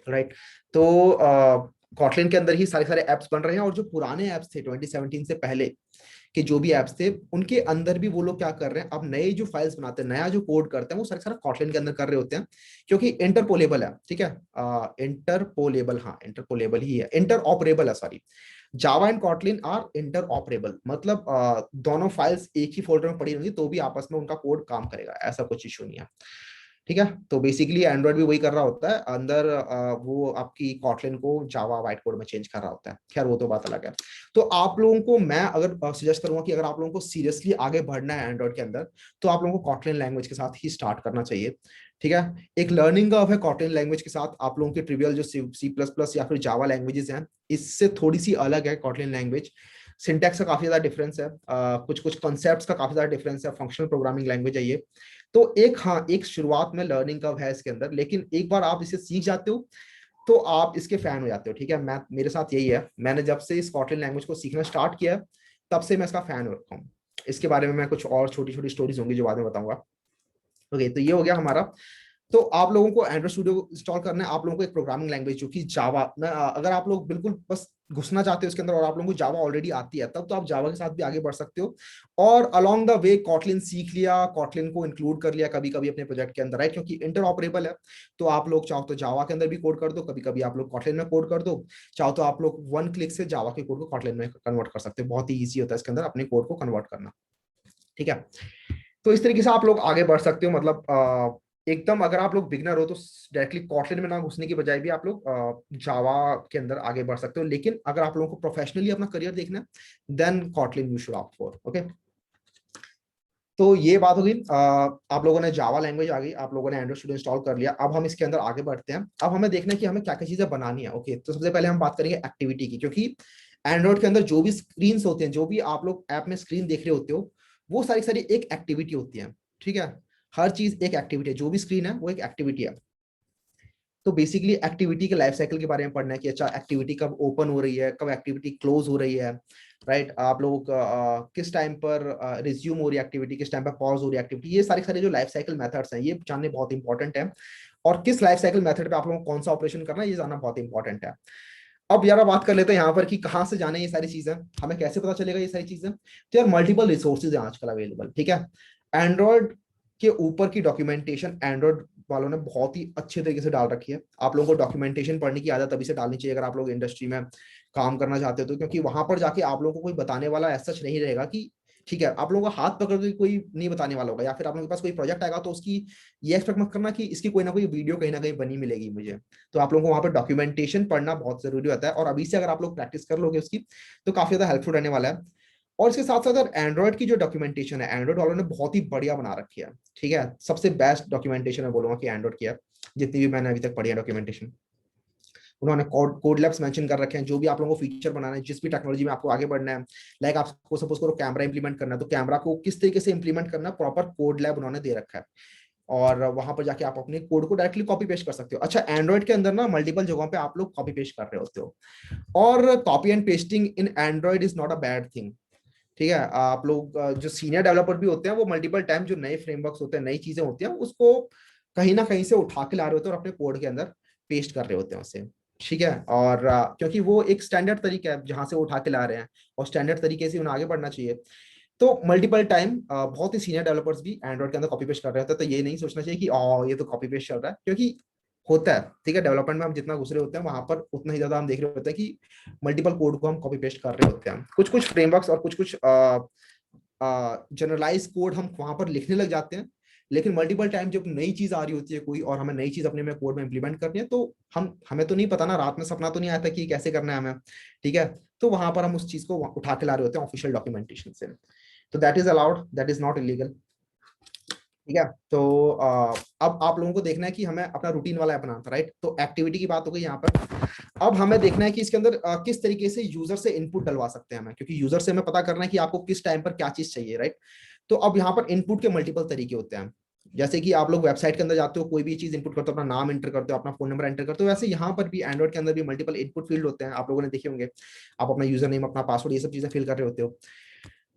राइट। तो कॉटलिन के अंदर ही सारे सारे एप्स बन रहे हैं, और जो पुराने एप्स थे 2017 से पहले कि जो भी एप्स थे उनके अंदर भी वो लोग क्या कर रहे हैं, अब नए जो फाइल्स बनाते हैं, नया जो कोड करते हैं, वो सारा कॉटलिन के अंदर कर रहे होते हैं, क्योंकि इंटरपोलेबल है, ठीक है। इंटरपोलेबल, हाँ इंटरपोलेबल ही है, इंटरऑपरेबल है, sorry. Java and Kotlin are interoperable, मतलब दोनों फाइल्स एक ही फोल्डर में पड़ी होंगी तो भी आपस में उनका कोड काम करेगा, ऐसा कुछ इशू नहीं है, ठीक है। तो बेसिकली एंड्रॉइड भी वही कर रहा होता है, अंदर वो आपकी कॉटलिन को जावा वाइट कोड में चेंज कर रहा होता है, खैर वो तो बात अलग है। तो आप लोगों को मैं अगर सजेस्ट करूंगा कि अगर आप लोगों को सीरियसली आगे बढ़ना है एंड्रॉइड के अंदर, तो आप लोगों को कॉटलिन लैंग्वेज के साथ ही स्टार्ट करना चाहिए, ठीक है। एक लर्निंग कर्व है कॉटलिन लैंग्वेज के साथ, आप लोगों के ट्रिवियल जो सी प्लस प्लस या फिर जावा लैंग्वेजेस हैं, इससे थोड़ी सी अलग है कॉटलिन लैंग्वेज। सिंटैक्स का काफी ज्यादा डिफरेंस है, कुछ कुछ कॉन्सेप्ट्स का काफी ज्यादा डिफरेंस है, फंक्शनल प्रोग्रामिंग लैंग्वेज है ये। तो एक, हाँ एक शुरुआत में लर्निंग कर्व है इसके अंदर, लेकिन एक बार आप इसे सीख जाते हो तो आप इसके फैन हो जाते हो, ठीक है। मैं, मेरे साथ यही है, मैंने जब से इस कॉटलिन लैंग्वेज को सीखना स्टार्ट किया तब से मैं इसका फैन हो रखा हूँ। इसके बारे में मैं कुछ और छोटी छोटी स्टोरीज होंगी जो बाद में बताऊंगा। ओके, तो ये हो गया हमारा। तो आप लोगों को एंड्रॉइड स्टूडियो इंस्टॉल करना है, आप लोगों को एक प्रोग्रामिंग लैंग्वेज जो कि जावा, अगर आप लोग बिल्कुल बस घुसना चाहते हो उसके अंदर और आप लोगों को जावा ऑलरेडी आती है, तब तो आप जावा के साथ भी आगे बढ़ सकते हो। और अलोंग द वे कॉटलिन सीख लिया, कॉटलिन को इंक्लूड कर लिया कभी कभी अपने प्रोजेक्ट के अंदर, राइट, क्योंकि इंटर ऑपरेबल है। तो आप लोग चाहो तो जावा के अंदर भी कोड कर दो, कभी कभी आप लोग कॉटलिन में कोड कर दो, चाहो तो आप लोग वन क्लिक से जावा के कोड को कॉटलिन में कन्वर्ट कर सकते हो, बहुत ही ईजी होता है इसके अंदर अपने कोड को कन्वर्ट करना, ठीक है। तो इस तरीके से आप लोग आगे बढ़ सकते हो, मतलब एकदम अगर आप लोग बिगनर हो तो डायरेक्टली कॉटलिन में ना घुसने की बजाय भी आप लोग जावा के अंदर आगे बढ़ सकते हो, लेकिन अगर आप लोगों को प्रोफेशनली अपना करियर देखना है then Kotlin you should opt for, okay. तो ये बात हो गई, आप लोगों ने जावा लैंग्वेज आ गई, आप लोगों ने एंड्रॉइड स्टूडियो इंस्टॉल कर लिया, अब हम इसके अंदर आगे बढ़ते हैं। अब हमें देखना है कि हमें क्या क्या चीजें बनानी है, ओके। तो सबसे पहले हम बात करेंगे एक्टिविटी की, क्योंकि एंड्रॉइड के अंदर जो भी स्क्रीन होते हैं, जो भी आप लोग ऐप में स्क्रीन देख रहे होते हो, वो सारी सारी एक एक्टिविटी होती है, ठीक है। हर चीज एक एक्टिविटी है, जो भी स्क्रीन है वो एक एक्टिविटी है। तो बेसिकली एक्टिविटी के लाइफ साइकिल के बारे में पढ़ना है कि अच्छा एक्टिविटी कब ओपन हो रही है, कब एक्टिविटी क्लोज हो रही है, राइट। आप लोग किस टाइम पर रिज्यूम हो रही है एक्टिविटी, किस टाइम पर पॉज हो रही है एक्टिविटी, ये सारे सारे जो लाइफ साइकिल मेथड्स हैं ये जानने बहुत इंपॉर्टेंट है। और किस लाइफ साइकिल मेथड पे आप लोगों को कौन सा ऑपरेशन करना है ये जानना बहुत इंपॉर्टेंट है। अब यार बात कर लेते हैं यहाँ पर कि कहाँ से जाने ये सारी चीजें, हमें कैसे पता चलेगा ये सारी चीजें। तो यार मल्टीपल रिसोर्सेज है आजकल अवेलेबल, ठीक है। एंड्रॉयड के ऊपर की डॉक्यूमेंटेशन एंड्रॉयड वालों ने बहुत ही अच्छे तरीके से डाल रखी है। आप लोगों को डॉक्यूमेंटेशन पढ़ने की आदत अभी से डालनी चाहिए अगर आप लोग इंडस्ट्री में काम करना चाहते हो तो, क्योंकि वहां पर जाके आप लोगों को कोई बताने वाला ऐसा सच नहीं रहेगा कि ठीक है, आप लोगों का हाथ पकड़ के कोई नहीं बताने वाला होगा, या फिर आप लोगों के पास कोई प्रोजेक्ट आएगा तो उसकी ये एक्सपेक्ट मत करना कि इसकी कोई ना कोई वीडियो कहीं ना कहीं बनी मिलेगी मुझे। तो आप लोगों को वहां पर डॉक्यूमेंटेशन पढ़ना बहुत जरूरी होता है, और अभी से अगर आप लोग प्रैक्टिस कर लोगे उसकी तो काफी ज्यादा हेल्पफुल रहने वाला है। और इसके साथ साथ एंड्रॉइड की जो डॉक्यूमेंटेशन है एंड्रॉइड वालों ने बहुत ही बढ़िया बना रखी है, ठीक है। सबसे बेस्ट डॉक्यूमेंटेशन मैं बोलूंगा कि एंड्रॉइड की है, जितनी भी मैंने अभी तक पढ़ी है डॉक्यूमेंटेशन। उन्होंने कोड लैब्स मेंशन कर रखे हैं, जो भी आप लोगों को फीचर बनाना है, जिस भी टेक्नोलॉजी में आपको आगे बढ़ना है, लाइक आपको सपोज करो कैमरा इंप्लीमेंट करना है, तो कैमरा को किस तरीके से इंप्लीमेंट करना है, प्रॉपर कोड लैब उन्होंने दे रखा है, और वहां पर जाके आप अपने कोड को डायरेक्टली कॉपी पेस्ट कर सकते हो। अच्छा, एंड्रॉइड के अंदर ना मल्टीपल जगहों पे आप लोग कॉपी पेस्ट कर रहे होते हो, और copy and pasting in Android is not a bad thing, ठीक है। आप लोग जो सीनियर डेवलपर भी होते हैं वो मल्टीपल टाइम जो नए फ्रेमवर्क्स होते हैं, नई चीजें होती हैं, उसको कहीं ना कहीं से उठा के ला रहे होते हैं और अपने कोड के अंदर पेस्ट कर रहे होते हैं उससे, ठीक है। और क्योंकि वो एक स्टैंडर्ड तरीका है जहां से वो उठा के ला रहे हैं, और स्टैंडर्ड तरीके से उन्हें आगे बढ़ना चाहिए। तो मल्टीपल टाइम बहुत ही सीनियर डेवलपर्स भी एंड्रॉइड के अंदर कॉपी पेस्ट कर रहे होते हैं, तो ये नहीं सोचना चाहिए कि ये तो कॉपी पेस्ट चल रहा है, क्योंकि होता है, ठीक है। डेवलपमेंट में हम जितना घुस रहे होते हैं वहां पर उतना ही ज्यादा हम देख रहे होते हैं कि मल्टीपल कोड को हम कॉपी पेस्ट कर रहे होते हैं। कुछ कुछ फ्रेमवर्क्स और कुछ कुछ जनरलाइज कोड हम वहां पर लिखने लग जाते हैं, लेकिन मल्टीपल टाइम जब नई चीज आ रही होती है कोई और हमें नई चीज अपने में कोड में इंप्लीमेंट करनी है, तो हमें तो नहीं पता ना, रात में सपना तो नहीं आता कि कैसे करना है हमें, ठीक है। तो वहां पर हम उस चीज को उठा के ला रहे होते हैं ऑफिशियल डॉक्यूमेंटेशन से। तो that is allowed, that is not illegal, ठीक है। तो अब आप लोगों को देखना है कि हमें अपना रूटीन वाला अपनाना था, राइट। तो एक्टिविटी की बात हो गई यहाँ पर। अब हमें देखना है कि इसके अंदर किस तरीके से यूजर से इनपुट डलवा सकते हैं हमें, क्योंकि यूजर से हमें पता करना है कि आपको किस टाइम पर क्या चीज चाहिए, राइट। तो अब यहाँ पर इनपुट के मल्टीपल तरीके होते हैं। जैसे कि आप लोग वेबसाइट के अंदर जाते हो, कोई भी चीज इनपुट करते हो, अपना नाम एंटर करते हो, अपना फोन नंबर एंटर करते हो, वैसे यहाँ पर भी एंड्रॉइड के अंदर भी मल्टीपल इनपुट फील्ड होते हैं, आप लोगों ने देखे होंगे। आप अपना यूजर नेम, अपना पासवर्ड, ये सब चीजें फिल कर रहे होते हो,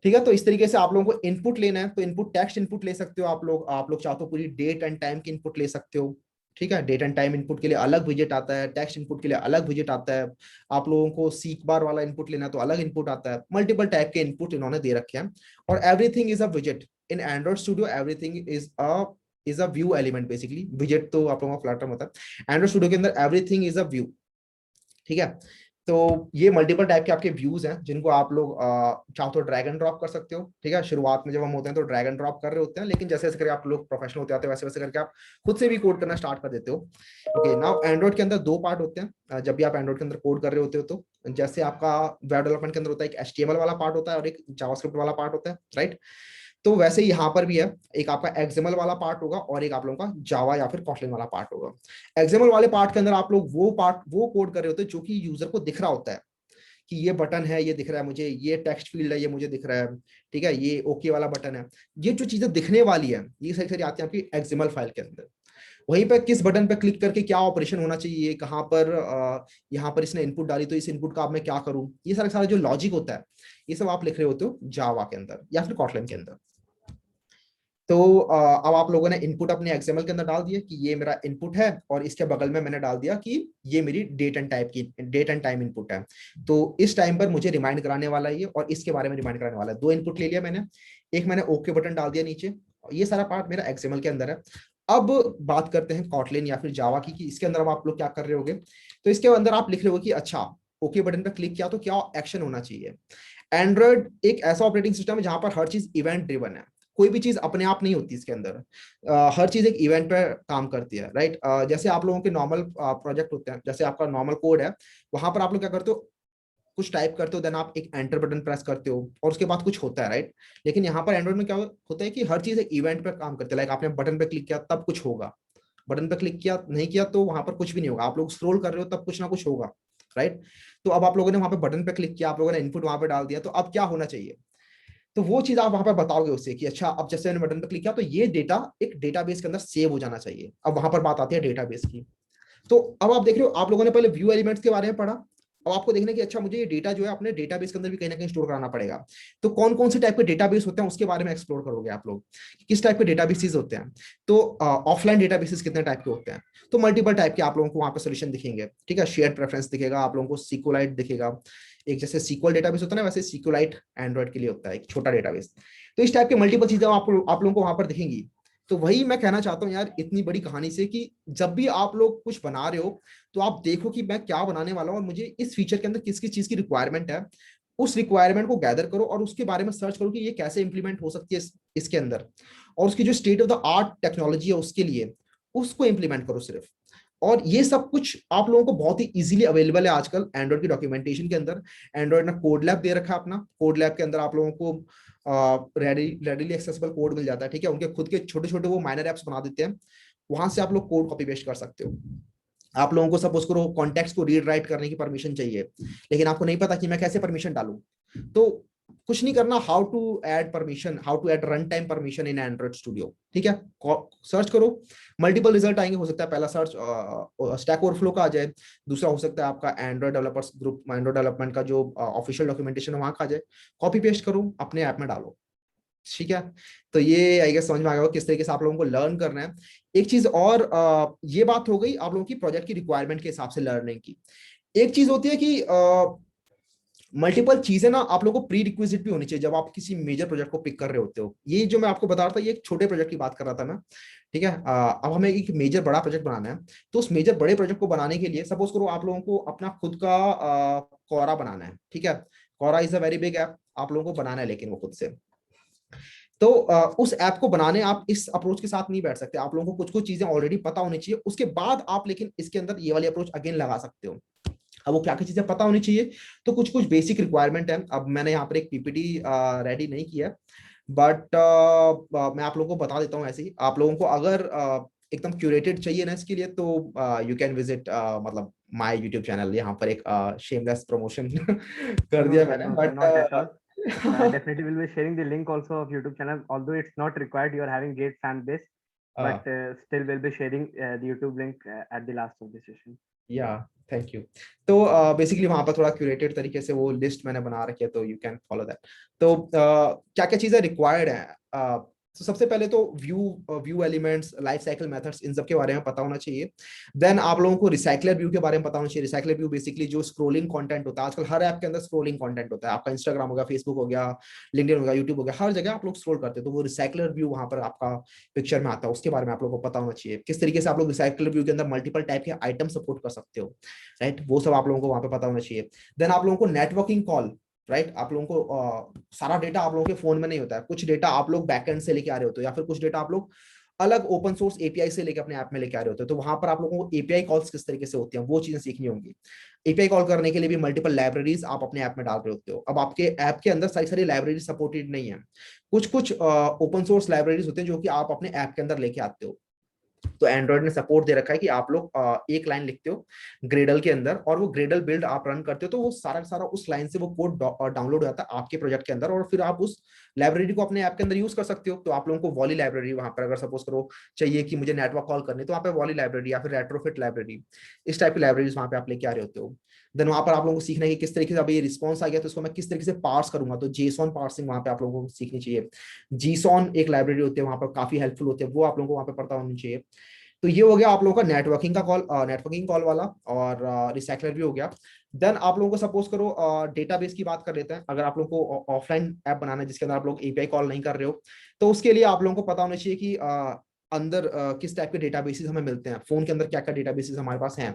ठीक है। तो इस तरीके से आप लोगों को इनपुट लेना है, तो इनपुट टेक्स्ट इनपुट ले सकते हो आप लोग चाहो तो पूरी डेट एंड टाइम की इनपुट ले सकते हो, ठीक है। डेट एंड टाइम इनपुट के लिए अलग विजेट आता है, टेक्स्ट इनपुट के लिए अलग विजेट आता है। आप लोगों को सीक बार वाला इनपुट लेना है तो अलग इनपुट आता है। मल्टीपल टाइप के इनपुट इन्होंने दे रखे हैं, और everything is a विजेट in Android studio. Everything is a view element, basically विजेट तो आप लोगों का फ्लैटर होता है, एंड्रॉइड स्टूडियो के अंदर एवरीथिंग इज अ व्यू, ठीक है। तो ये मल्टीपल टाइप के आपके व्यूज हैं जिनको आप लोग चाहो तो ड्रैग एंड ड्रॉप कर सकते हो, ठीक है। शुरुआत में जब हम होते हैं तो ड्रैग एंड ड्रॉप कर रहे होते हैं, लेकिन जैसे जैसे करके आप लोग प्रोफेशनल होते आते हैं वैसे वैसे करके आप खुद से भी कोड करना स्टार्ट कर देते हो। ओके, नाउ एंड्रॉइड के अंदर दो पार्ट होते हैं जब भी आप एंड्रॉइड के अंदर कोड कर रहे होते हो। तो जैसे आपका वेब डेवलपमेंट के अंदर होता है एक HTML वाला पार्ट होता है और एक जावास्क्रिप्ट वाला पार्ट होता है, राइट। तो वैसे ही यहाँ पर भी है, एक आपका एक्सएमएल वाला पार्ट होगा और एक आप लोगों का जावा या फिर कॉटलिन वाला पार्ट होगा। एक्सएमएल वाले पार्ट के अंदर आप लोग वो कोड कर रहे होते हैं जो कि यूजर को दिख रहा होता है कि ये बटन है, ये दिख रहा है मुझे, ये टेक्स्ट फील्ड है, ये मुझे दिख रहा है, ठीक है, ये ओके वाला बटन है। ये जो चीजें दिखने वाली है ये सारी सारी आती है आपकी एक्सएमएल फाइल के अंदर। वहीं पे किस बटन पे क्लिक करके क्या ऑपरेशन होना चाहिए, कहाँ पर यहाँ पर इसने इनपुट डाली तो इस इनपुट का अब मैं क्या करूं, ये सारा सारा जो लॉजिक होता है ये सब आप लिख रहे होते हो जावा के अंदर या फिर कॉटलिन के अंदर। तो अब आप लोगों ने इनपुट अपने एक्सएमएल के अंदर डाल दिया कि ये मेरा इनपुट है, और इसके बगल में मैंने डाल दिया कि ये मेरी डेट एंड टाइम इनपुट है। तो इस टाइम पर मुझे रिमाइंड कराने वाला है ये, और इसके बारे में रिमाइंड कराने वाला है। दो इनपुट ले लिया मैंने, एक मैंने ओके बटन डाल दिया नीचे, ये सारा पार्ट मेरा एक्सएमएल के अंदर है। अब बात करते हैं कॉटलिन या फिर जावा की, कि इसके अंदर अब आप लोग क्या कर रहे होगे। तो इसके अंदर आप लिख रहे हो कि अच्छा ओके बटन पर क्लिक किया तो क्या एक्शन होना चाहिए। एंड्रॉइड एक ऐसा ऑपरेटिंग सिस्टम है जहां पर हर चीज इवेंट ड्रिवन है, कोई भी चीज अपने आप नहीं होती इसके अंदर। हर चीज एक इवेंट पे काम करती है, राइट। जैसे आप लोगों के नॉर्मल प्रोजेक्ट होते हैं, जैसे आपका नॉर्मल कोड है, वहां पर आप लोग क्या करते हो, कुछ टाइप करते हो, देन आप एक एंटर बटन प्रेस करते हो और उसके बाद कुछ होता है, राइट। लेकिन यहाँ पर एंड्रॉइड में क्या होता है कि हर चीज एक इवेंट पर काम करती है। लाइक आपने बटन पे क्लिक किया तब कुछ होगा, बटन पे क्लिक किया नहीं किया तो वहां पर कुछ भी नहीं होगा। आप लोग स्क्रॉल कर रहे हो तब कुछ ना कुछ होगा, राइट। तो अब आप लोगों ने वहां पे बटन पे क्लिक किया, आप लोगों ने इनपुट वहां पे डाल दिया, तो अब क्या होना चाहिए। तो वो चीज आप वहां पर बताओगे उससे कि अच्छा अब जैसे मैंने बटन पर क्लिक किया तो ये डेटा एक डेटाबेस के अंदर सेव हो जाना चाहिए। अब वहां पर बात आती है डेटाबेस की। तो अब आप देख रहे हो, आप लोगों ने पहले व्यू एलिमेंट्स के बारे में पढ़ा, अब आपको देखना है कि अच्छा मुझे ये डेटा जो है अपने डेटाबेस के अंदर भी कहीं ना कहीं स्टोर कराना पड़ेगा। तो कौन कौन से टाइप के डेटाबेस होते हैं उसके बारे में एक्सप्लोर करोगे आप लोग, किस टाइप के डेटाबेसेस होते हैं। तो ऑफलाइन डेटाबेसेस कितने टाइप के होते हैं, तो मल्टीपल टाइप के आप लोगों को वहां पर सोल्यूशन दिखेंगे, ठीक है। शेयर प्रेफरेंस दिखेगा, आप लोगों को सिक्वलाइट दिखेगा, एक जैसे सीक्वल डेटाबेस होता है ना वैसे सिक्वलाइट एंड्रॉइड के लिए होता है, एक छोटा डेटाबेस। तो इस टाइप के मल्टीपल चीजें आप लोगों को वहां पर दिखेंगी। तो वही मैं कहना चाहता हूँ यार इतनी बड़ी कहानी से, कि जब भी आप लोग कुछ बना रहे हो तो आप देखो कि मैं क्या बनाने वाला हूँ और मुझे इस फीचर के अंदर किस किस चीज की रिक्वायरमेंट है। उस रिक्वायरमेंट को गैदर करो और उसके बारे में सर्च करो कि ये कैसे इंप्लीमेंट हो सकती है इसके अंदर, और उसकी जो state of the art technology है उसके लिए उसको इंप्लीमेंट करो सिर्फ। और ये सब कुछ आप लोगों को बहुत ही इजीली अवेलेबल है आजकल एंड्रॉइड की डॉक्यूमेंटेशन के अंदर। एंड्रॉइड ने कोड लैब दे रखा है अपना, कोड लैब के अंदर आप लोगों को रेडिली एक्सेसिबल कोड मिल जाता है, ठीक है। उनके खुद के छोटे छोटे वो माइनर एप्स बना देते हैं, वहां से आप लोग कोड कॉपी पेस्ट कर सकते हो। आप लोगों को सपोज करो कॉन्टेक्स्ट को रीड राइट करने की परमिशन चाहिए, लेकिन आपको नहीं पता कि मैं कैसे परमिशन डालूं, तो कुछ नहीं करना, how to add permission, how to add run time permission in Android studio, ठीक है। सर्च करो, मल्टीपल रिजल्ट आएंगे। हो सकता है पहला सर्च स्टैक ओवरफ्लो का आ जाए, दूसरा हो सकता है आपका Android developers group, Android development का जो ऑफिशियल डॉक्यूमेंटेशन है वहां का आ जाए। कॉपी पेस्ट करो, अपने ऐप में डालो, ठीक है। तो ये आई गेस समझ में आ गया किस तरीके से आप लोगों को लर्न करना है। एक चीज और, ये बात हो गई आप लोगों की प्रोजेक्ट की रिक्वायरमेंट के हिसाब से लर्निंग की। एक चीज होती है कि मल्टीपल चीजें ना आप लोगों को प्री रिक्विजिट भी होनी चाहिए जब आप किसी मेजर प्रोजेक्ट को पिक कर रहे होते हो। ये जो मैं आपको बता रहा था ये एक छोटे प्रोजेक्ट की बात कर रहा था मैं, ठीक है। अब हमें एक मेजर बड़ा प्रोजेक्ट बनाना है, तो उस मेजर बड़े प्रोजेक्ट को बनाने के लिए सपोज करो आप लोगों को अपना खुद का कोरा बनाना है, ठीक है। Quora is a very big app, आप लोगों को बनाना है लेकिन वो खुद से। तो उस ऐप को बनाने आप इस अप्रोच के साथ नहीं बैठ सकते, आप लोगों को कुछ कुछ चीजें ऑलरेडी पता होनी चाहिए, उसके बाद आप लेकिन इसके अंदर ये वाली अप्रोच अगेन लगा सकते हो। अब वो क्या क्या चीजें पता होनी चाहिए, तो कुछ कुछ बेसिक रिक्वायरमेंट है। अब मैंने यहाँ पर एक पीपीटी रेडी नहीं किया, बट मैं आप लोगों को बता देता हूँ ऐसे ही। आप लोगों को अगर एकदम क्यूरेटेड चाहिए ना इसके लिए, तो यू कैन विजिट मतलब माय यूट्यूब चैनल। यहाँ पर एक शेमलेस प्रमोशन कर No, दिया sir, मैंने, no, sir, but not at all. Definitely will be sharing the link also of YouTube channel, although it's not required. You are having great fan base, but still we'll be sharing the YouTube link at the last of the session. या thank you. तो basically वहां पर थोड़ा curated तरीके से वो list मैंने बना रखी है, तो यू कैन फॉलो दैट। तो क्या क्या चीजें रिक्वायर्ड है, तो सबसे पहले तो view elements, life cycle methods, इन सब के बारे में पता होना चाहिए। देन आप लोगों को रिसाइकलर व्यू के बारे में पता होना चाहिए। रिसाइकलर व्यू बेसिकली जो स्क्रोलिंग कंटेंट होता है, आजकल हर ऐप के अंदर स्क्रोलिंग कंटेंट होता है, आपका इंस्टाग्राम हो गया, फेसबुक हो गया, लिंक्डइन हो गया, यूट्यूब हो गया, हर जगह आप लोग स्क्रोल करते हैं, तो वो रिसाइकलर व्यू वहां पर आपका पिक्चर में आता है, उसके बारे में आप लोगों को पता होना चाहिए। किस तरीके से आप लोग रिसाइकलर व्यू के अंदर मल्टीपल टाइप के आइटम सपोर्ट कर सकते हो, राइट, वो सब आप लोगों को वहां पे पता होना चाहिए। देन आप लोगों को नेटवर्किंग कॉल, राइट, आप लोगों को सारा डेटा आप लोगों के फोन में नहीं होता है, कुछ डेटा आप लोग बैकएंड से लेके आ रहे होते हो, या फिर कुछ डेटा आप लोग अलग ओपन सोर्स एपीआई से लेके अपने ऐप में लेके आ रहे होते हो, तो वहां पर आप लोगों को एपीआई कॉल्स किस तरीके से होती हैं वो चीजें सीखनी होंगी। एपीआई कॉल करने के लिए भी मल्टीपल लाइब्रेरीज आप अपने ऐप में डाल रहे होते हो। अब आपके ऐप के अंदर सारी सारी लाइब्रेरी सपोर्टेड नहीं है, कुछ कुछ ओपन सोर्स लाइब्रेरीज होते हैं जो कि आप अपने ऐप के अंदर लेके आते हो। तो एंड्रॉइड ने सपोर्ट दे रखा है कि आप लोग एक लाइन लिखते हो ग्रेडल के अंदर, और वो ग्रेडल बिल्ड आप रन करते हो, तो वो सारा सारा उस लाइन से वो कोड डाउनलोड हो जाता है आपके प्रोजेक्ट के अंदर, और फिर आप उस लाइब्रेरी को अपने ऐप के अंदर यूज कर सकते हो। तो आप लोगों को वॉली लाइब्रेरी वहां पर अगर सपोज करो चाहिए कि मुझे नेटवर्क कॉल करनी, तो वहाँ पे वॉली लाइब्रेरी या फिर रेट्रोफिट लाइब्रेरी, इस टाइप की लाइब्रेरीज वहां पे आप लेके आ रहे होते हो। देन वहां पर आप लोगों को सीखना है कि किस तरीके से अब ये रिस्पॉन्स आ गया तो इसको मैं किस तरीके से पार्स करूंगा, तो जेसॉन पार्सिंग वहां पे आप लोगों को सीखनी चाहिए। जीसॉन एक लाइब्रेरी होती है वहां पर, काफी हेल्पफुल होती है, वो आप लोगों को वहां पे पता होनी चाहिए। तो ये हो गया आप लोगों का नेटवर्किंग कॉल वाला, और रिसाइकलर भी हो गया। देन आप लोगों को सपोज करो डेटाबेस की बात कर लेते हैं। अगर आप लोगों को ऑफलाइन ऐप बनाना है जिसके अंदर आप लोग एपीआई कॉल नहीं कर रहे हो, तो उसके लिए आप लोगों को पता होना चाहिए कि अंदर किस टाइप के डेटाबेसेस हमें मिलते हैं, फोन के अंदर क्या क्या डेटाबेसेस हमारे पास हैं।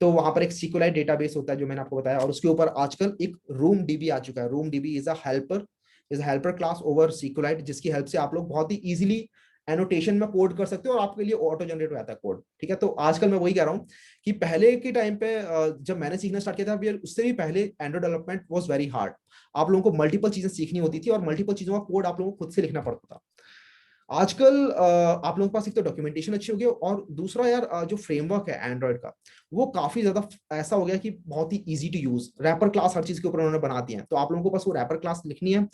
तो वहां पर एक सिक्योलाइट डेटाबेस होता है जो मैंने आपको बताया, और उसके ऊपर आजकल एक रूम डीबी आ चुका है। Room DB is a helper class over SQLite, जिसकी हेल्प से आप लोग बहुत ही इजीली एनोटेशन में कोड कर सकते हो और आपके लिए ऑटो जनरेट हो जाता है कोड, ठीक है। तो आजकल मैं वही कह रहा हूँ कि पहले के टाइम पे जब मैंने सीखना स्टार्ट किया था, उससे भी पहले Android development was very hard. आप लोगों को मल्टीपल चीजें सीखनी होती थी और मल्टीपल चीजों का कोड आप लोगों को खुद से लिखना पड़ता था। आजकल आप लोगों के पास एक तो डॉक्यूमेंटेशन अच्छी हो गई, और दूसरा यार जो फ्रेमवर्क है एंड्रॉइड का, वो काफी ज्यादा ऐसा हो गया कि बहुत ही easy to use. Wrapper class हर चीज के ऊपर उन्होंने बना दिया है, तो आप लोगों को बस वो रैपर क्लास लिखनी है,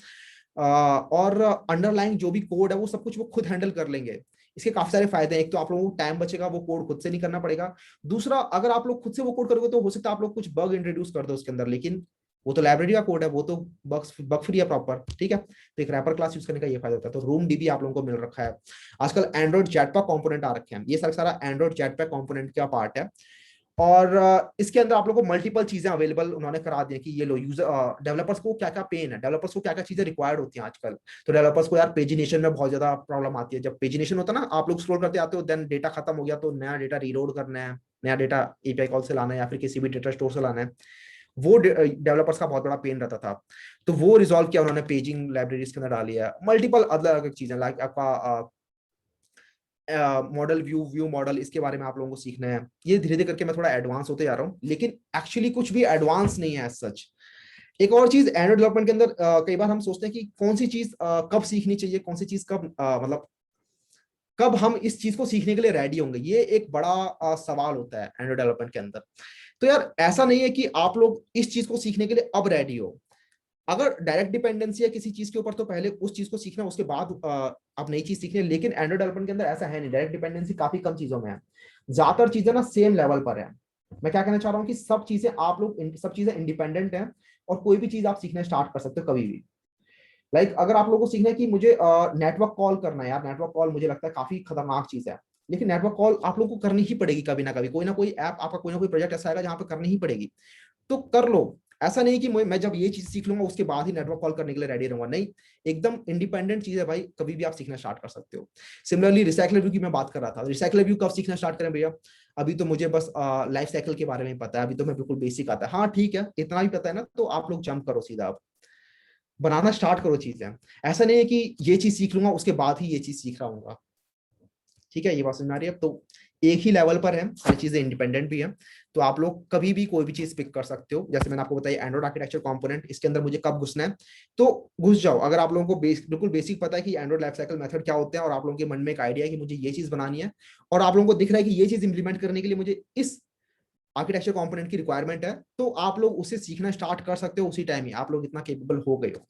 और अंडरलाइन जो भी कोड है वो सब कुछ वो खुद हैंडल कर लेंगे। इसके काफी सारे फायदे हैं, एक तो आप लोगों को टाइम बचेगा, वो कोड खुद से नहीं करना पड़ेगा। दूसरा, अगर आप लोग खुद से वो कोड करोगे तो हो सकता है आप लोग कुछ बग इंट्रोड्यूस कर दो उसके अंदर, लेकिन वो तो लाइब्रेरी का कोड है, वो तो बग फ्री है प्रॉपर, ठीक है। तो एक रैपर क्लास यूज करने का ये फायदा होता है। तो रूम डीबी आप लोगों को मिल रखा है। आजकल एंड्रॉइड जेटपैक कंपोनेंट आ रखे हैं, ये सारा सारा एंड्रॉइड जेटपैक कंपोनेंट का पार्ट है। और इसके अंदर आप लोगों को मल्टीपल चीजें अवेलेबल उन्होंने करा दी कि ये लो यूजर डेवलपर्स को क्या क्या पेन है, डेवलपर्स को क्या क्या चीजें रिक्वायर्ड होती हैं आजकल। तो डेवलपर्स को यार पेजिनेशन में बहुत ज्यादा प्रॉब्लम आती है। जब पेजिनेशन होता है ना, आप लोग स्क्रॉल करते आते हो, देन डेटा खत्म हो गया तो नया डेटा रीलोड करना है, नया डेटा एपीआई कॉल से लाना है या फिर किसी भी डेटा स्टोर से लाना है, वो डेवलपर्स का बहुत बड़ा पेन रहता था। तो वो रिजॉल्व किया उन्होंने, पेजिंग लाइब्रेरीज के अंदर डाली है। मल्टीपल अलग अलग चीजें लाइक आपका मॉडल व्यू मॉडल, इसके बारे में आप लोगों को सीखना है। ये धीरे धीरे करके मैं थोड़ा एडवांस होते जा रहा हूँ, लेकिन एक्चुअली कुछ भी एडवांस नहीं है एज सच। एक और चीज एंड्रॉइड डेवलपमेंट के अंदर कई बार हम सोचते हैं कि कौन सी चीज कब सीखनी चाहिए, कौन सी चीज कब मतलब कब हम इस चीज को सीखने के लिए रेडी होंगे, ये एक बड़ा सवाल होता है एंड्रॉइड डेवलपमेंट के अंदर। तो यार ऐसा नहीं है कि आप लोग इस चीज को सीखने के लिए अब रेडी हो। अगर डायरेक्ट डिपेंडेंसी है किसी चीज के ऊपर तो पहले उस चीज को सीखना, उसके बाद आप नई चीज सीखनी है। लेकिन एंड्रॉइड डेवलपमेंट के अंदर ऐसा है नहीं, डायरेक्ट डिपेंडेंसी काफी कम चीजों में है, ज्यादातर चीजें ना सेम लेवल पर है। मैं क्या कहना चाह रहा हूँ कि सब चीजें आप लोग सब चीजें इंडिपेंडेंट हैं, और कोई भी चीज आप सीखना स्टार्ट कर सकते हो कभी भी। लाइक अगर आप लोगों को सीखना है कि मुझे नेटवर्क कॉल करना है, यार नेटवर्क कॉल मुझे लगता है काफी खतरनाक चीज है, लेकिन नेटवर्क कॉल आप लोगों को करनी ही पड़ेगी कभी ना कभी, कोई ना कोई ऐप आपका कोई ना कोई प्रोजेक्ट ऐसा आएगा जहां पे करनी ही पड़ेगी, तो कर लो। ऐसा नहीं कि मैं जब ये चीज सीख लूंगा उसके बाद ही नेटवर्क कॉल करने के लिए रेडी रहूंगा, नहीं, एकदम इंडिपेंडेंट चीज है भाई, कभी भी आप सीखना स्टार्ट कर सकते हो। सिमिलरली रिसाइकल व्यू की मैं बात कर रहा था, रिसाइकल व्यू कब सीखना स्टार्ट करें भैया? अभी तो मुझे बस लाइफ साइकिल के बारे में पता है, अभी तो मैं बिल्कुल बेसिक आता है, हाँ ठीक है, इतना भी पता है ना, तो आप लोग जंप करो सीधा, आप बनाना स्टार्ट करो चीजें। ऐसा नहीं है कि ये चीज सीख लूंगा उसके बाद ही ये चीज सीख रहा हूँ, ठीक है, ये बात समझ में आ रही है? तो एक ही लेवल पर है, सारी चीजें इंडिपेंडेंट भी है, तो आप लोग कभी भी कोई भी चीज पिक कर सकते हो। जैसे मैंने आपको बताया एंड्रॉइड आर्किटेक्चर कंपोनेंट, इसके अंदर मुझे कब घुसना है तो घुस जाओ। अगर आप लोगों को बिल्कुल बेसिक पता है कि एंड्रॉइड लाइफ साइकिल मेथड क्या होते हैं, और आप लोगों के मन में एक आइडिया है कि मुझे ये चीज बनानी है, और आप लोगों को दिख रहा है कि ये चीज इंप्लीमेंट करने के लिए मुझे इस आर्किटेक्चर कंपोनेंट की रिक्वायरमेंट है, तो आप लोग उसे सीखना स्टार्ट कर सकते हो उसी टाइम ही, आप लोग इतना केपेबल हो गए हो।